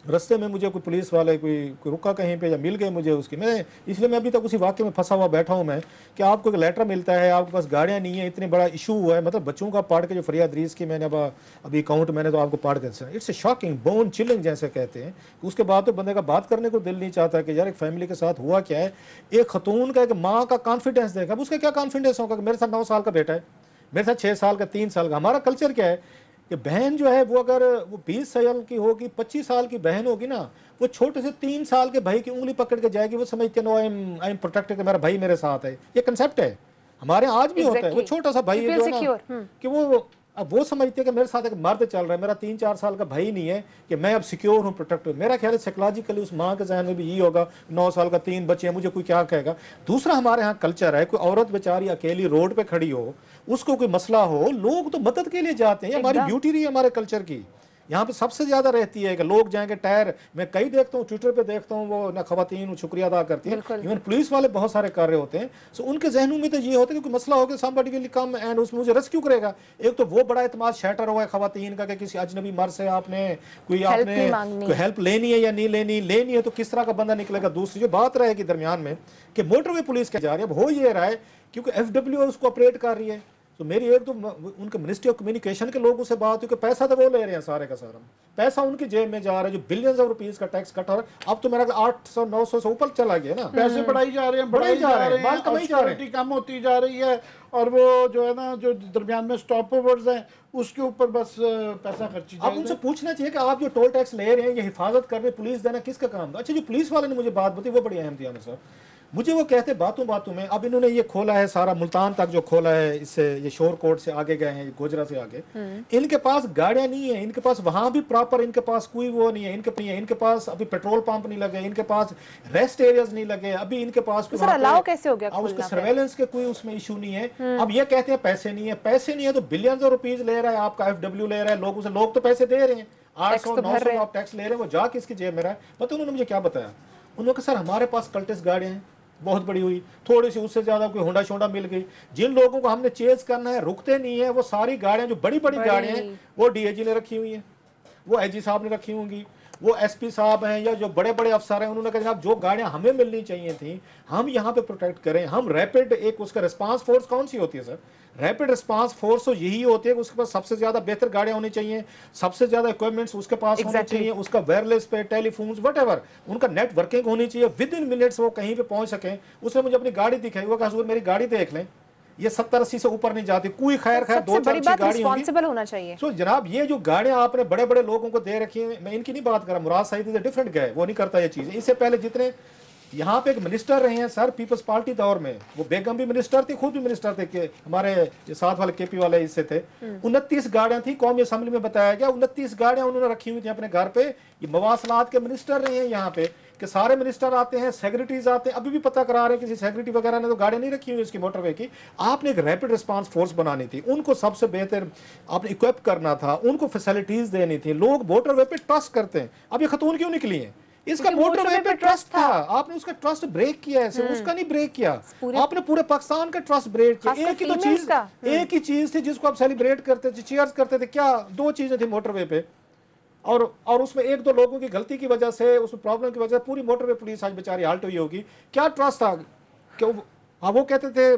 रास्ते में मुझे कोई पुलिस वाले कोई रुका कहीं पे या मिल गए मुझे उसकी, मैं इसलिए मैं अभी तक उसी वाक्य में फंसा हुआ बैठा हूँ मैं कि आपको एक लेटर मिलता है, आपके पास गाड़ियाँ नहीं है, इतनी बड़ा इशू हुआ है। मतलब बच्चों का पढ़ के जो फरियाद रीस की मैंने अभी अकाउंट मैंने तो आपको पढ़ के, it's a shocking, bone chilling जैसे कहते हैं। उसके बाद तो बंदे का बात करने को दिल नहीं चाहता कि यार एक फैमिली के साथ हुआ क्या है। एक खतून का, एक माँ का कॉन्फिडेंस देखा, अब उसका क्या कॉन्फिडेंस होगा कि मेरे साथ 9 साल का बेटा है, मेरे साथ 6 साल का, 3 साल का। हमारा कल्चर क्या है कि बहन जो है वो अगर वो 20 साल की होगी, 25 साल की बहन होगी ना, वो छोटे से 3 साल के भाई की उंगली पकड़ के जाएगी, वो समझते नो आई एम प्रोटेक्टेड, मेरा भाई मेरे साथ है। ये कंसेप्ट है हमारे आज भी होता है। वो छोटा सा भाई है जो ना कि वो अब वो समझते हैं कि मेरे साथ एक मर्द चल रहा है, मेरा 3-4 साल का भाई नहीं है कि मैं अब सिक्योर हूँ, प्रोटेक्ट हूँ। मेरा ख्याल है साइकोलॉजिकली उस माँ के जहन में भी यही होगा, 9 साल का 3 बच्चे हैं, मुझे कोई क्या कहेगा। दूसरा हमारे यहाँ कल्चर है, कोई औरत बेचारी अकेली रोड पे खड़ी हो, उसको कोई मसला हो, लोग तो मदद के लिए जाते हैं। हमारी ब्यूटी रही है हमारे कल्चर की, यहाँ पे सबसे ज्यादा रहती है कि लोग जाएंगे टायर। मैं कई देखता हूँ, ट्विटर पे देखता हूँ, वो ना खवातीन शुक्रिया अदा करती हैं, इवन पुलिस वाले बहुत सारे कर रहे होते हैं। सो उनके जहनों में तो ये होता है कि मसला हो गया, somebody will come and उसमें मुझे रेस्क्यू करेगा। एक तो वो बड़ा इत्मीनान शैटर हुआ है खवातीन का कि किसी अजनबी मर्द से आपने कोई हेल्प लेनी है या नहीं लेनी है तो किस तरह का बंदा निकलेगा। दूसरी जो बात रहेगी दरमियान में कि मोटरवे पुलिस क्या जा रही है, अब हो ये रहा है क्योंकि FWA उसको ऑपरेट कर रही है। तो मेरी एक तो उनके मिनिस्ट्री ऑफ कम्युनिकेशन के लोगों से बात हुई कि पैसा तो वो ले रहे हैं, सारे का सारा पैसा उनकी जेब में जा रहा है, जो बिलियंस ऑफ रुपीस का टैक्स कट हो रहा है। अब तो मेरा 800-900 से ऊपर चला गया ना, पैसे बढ़ाई जा रहे हैं, माल कमाई जा रही है, कम होती जा रही है। और वो जो है ना, जो दरमियान में स्टॉप ओवर्स हैं, उसके ऊपर बस पैसा खर्ची जाए। अब उनसे पूछना चाहिए कि आप जो टोल टैक्स ले रहे हैं, ये हिफाजत कर रहे हैं, पुलिस देना किसका काम था। अच्छा, जो पुलिस वाले ने मुझे बात बताई वो बड़ी अहम थी आमिर साहब। मुझे वो कहते बातों में, अब इन्होंने ये खोला है सारा मुल्तान तक जो खोला है, इससे ये शोर कोट से आगे गए हैं, गोजरा से आगे। इनके पास गाड़ियां नहीं है, इनके पास वहां भी प्रॉपर इनके पास कोई वो नहीं है, इनके पास अभी पेट्रोल पंप नहीं लगे, इनके पास रेस्ट एरियाज नहीं लगे, अभी इनके पास कैसे हो गया उसके सर्वेलेंस के कोई उसमें इशू नहीं है। अब ये कहते हैं पैसे नहीं है तो बिलियंस ऑफ रुपीज ले रहा है आपका FW ले रहा है लोगों से, लोग तो पैसे दे रहे हैं, 800-900 आप टैक्स ले रहे हैं, वो जा किसकी जेब में रहा है। मतलब उन्होंने मुझे क्या बताया, उन्होंने कहा सर हमारे पास कल्टिस गाड़ियां हैं, बहुत बड़ी हुई, थोड़ी सी उससे ज्यादा कोई होंडा शोंडा मिल गई, जिन लोगों को हमने चेज करना है रुकते नहीं है, वो सारी गाड़ियां जो बड़ी बड़ी गाड़ियां हैं वो DAG ने रखी हुई हैं, वो IG साहब ने रखी होंगी, वो SP साहब हैं या जो बड़े बड़े अफसर हैं, उन्होंने कहा जनाब जो गाड़ियां हमें मिलनी चाहिए थी हम यहाँ पे प्रोटेक्ट करें। हम रैपिड एक उसका रिस्पांस फोर्स कौन सी होती है सर, रैपिड रिस्पांस फोर्स तो यही होती है कि उसके पास सबसे ज्यादा बेहतर गाड़ियां होनी चाहिए, सबसे ज्यादा इक्विपमेंट्स उसके पास होने चाहिए, उसका वायरलेस पे टेलीफोन्स वटएवर उनका नेटवर्किंग होनी चाहिए, विद इन मिनट्स वो कहीं पे पहुंच सके। उसने मुझे अपनी गाड़ी दिखाई, वो कहा मेरी गाड़ी देख लें, ये 70-80 से ऊपर नहीं जाती, कोई खैर 2-4 गाड़ी होना चाहिए। तो जनाब ये जो गाड़ियां आपने बड़े बड़े लोगों को दे रखी हैं, मैं इनकी नहीं बात कर रहा, Murad Saeed is a different guy, वो नहीं करता ये चीजें। इससे पहले जितने यहाँ पे एक मिनिस्टर रहे हैं सर पीपल्स पार्टी दौर में, वो बेगम भी मिनिस्टर थे, खुद भी मिनिस्टर थे, कि हमारे ये साथ वाले केपी वाले इससे थे। 29 गाड़ियां थी, कौमी असेंबली में बताया गया 29 गाड़ियां उन्होंने रखी हुई थी अपने घर पे। ये मवासलात के मिनिस्टर रहे हैं यहाँ पे, कि सारे मिनिस्टर आते हैं, सेक्रेटरीज आते हैं, अभी भी पता करा रहे हैं किसी सेक्रेटरी वगैरह ने तो गाड़ियां नहीं रखी हुई इसकी मोटरवे की। आपने एक रैपिड रिस्पांस फोर्स बनानी थी, उनको सबसे बेहतर आपने इक्विप करना था, उनको फैसिलिटीज देनी थी। लोग मोटरवे पे ट्रस्ट करते हैं, अब ये खतून क्यों निकली है? इसका मोटरवे पे ट्रस्ट था, आपने उसका ट्रस्ट ब्रेक किया है, उसका नहीं ब्रेक किया, आपने पूरे पाकिस्तान का ट्रस्ट ब्रेक किया। एक ही तो चीज, एक ही चीज थी जिसको आप सेलिब्रेट करते थे, चीयर्स करते थे, क्या 2 चीजें थी मोटरवे पे, और उसमें 1-2 लोगों की गलती की वजह से, उस प्रॉब्लम की वजह से पूरी मोटरवे पुलिस आज बेचारी हाल्ट हुई होगी। क्या ट्रस्ट था? क्यों वो कहते थे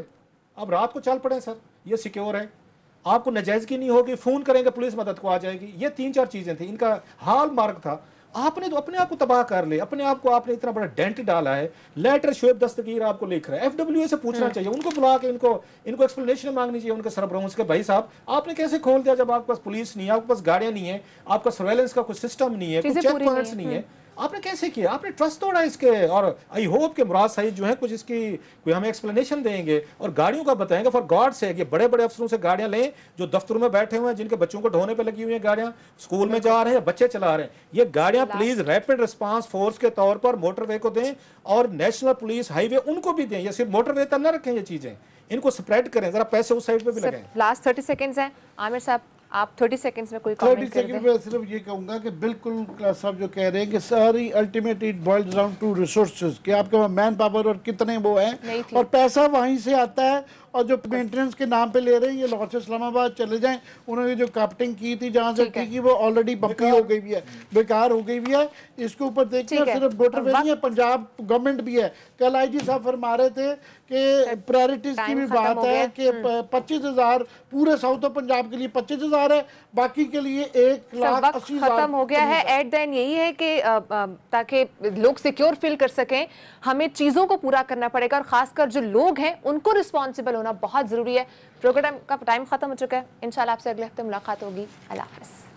अब रात को चल पड़े सर, ये सिक्योर है, आपको नाजायजगी नहीं होगी, फोन करेंगे पुलिस मदद को आ जाएगी। ये 3-4 चीजें थी, इनका हाल मार्ग था। आपने तो अपने आप को तबाह कर ले, अपने आप को आपने इतना बड़ा डेंट डाला है। लेटर शुएब दस्तगीर आपको लिख रहा है, FWA से पूछना चाहिए, उनको बुला के इनको एक्सप्लेनेशन मांगनी चाहिए उनके सरबराहों से, भाई साहब आपने कैसे खोल दिया जब आपके पास पुलिस नहीं है, आपके पास गाड़ियां नहीं है, आपका सर्वेलेंस का कोई सिस्टम नहीं है, कोई चेक पॉइंट्स नहीं है, आपने कैसे किया? आपने ट्रस्ट तोड़ा इसके। और आई होप कि मुराद साहिब जो है कुछ इसकी कोई हमें एक्सप्लेनेशन देंगे और गाड़ियों का बताएंगे। फॉर गॉड से ये बड़े बड़े अफसरों से गाड़ियां लें जो दफ्तरों में बैठे हुए हैं, जिनके बच्चों को ढोने पे लगी हुई हैं गाड़ियां, स्कूल में जा रहे हैं, बच्चे चला रहे हैं, ये गाड़ियां प्लीज रैपिड रिस्पांस फोर्स के तौर पर मोटरवे को दें और नेशनल पुलिस हाईवे उनको भी दें। ये सिर्फ मोटरवे तक न रखें, ये चीजें इनको स्प्रेड करें, जरा पैसे उस साइड पे भी लगाएं। लास्ट 30 सेकंड्स हैं आमिर साहब, आप 30 सेकंड्स में कोई 30 कमेंट कर सेकंड दें। में सिर्फ ये कहूंगा कि बिल्कुल क्लास साहब जो कह रहे हैं कि सारी ultimately it boils down to resources, कि आपके पास मैन पावर और कितने वो हैं, और पैसा वहीं से आता है। और जो मेंटेनेंस के नाम पे ले रहे हैं, ये लाहौर से इस्लामाबाद चले जाएं, उन्होंने जो काप्टिंग की थी जहां से की कि वो ऑलरेडी बंपी हो गई हुई है, बेकार हो गई हुई है। इसके ऊपर देखिए सिर्फ मोटरवे नहीं है, पंजाब गवर्नमेंट भी है। कल IG साहब फरमा रहे थे कि प्रायोरिटीज की भी बात है कि 25,000 पूरे साउथ ऑफ पंजाब के लिए 25,000 है, बाकी के लिए 1,80,000 खत्म हो गया है। एट द एंड यही है कि ताकि लोग सिक्योर फील कर सकें, हमें चीजों को पूरा करना पड़ेगा और खासकर जो लोग हैं उनको रिस्पॉन्सिबल होना बहुत जरूरी है। प्रोग्राम का टाइम खत्म हो चुका है, इंशाल्लाह आपसे अगले हफ्ते मुलाकात होगी। अल्लाह हाफ़िज़।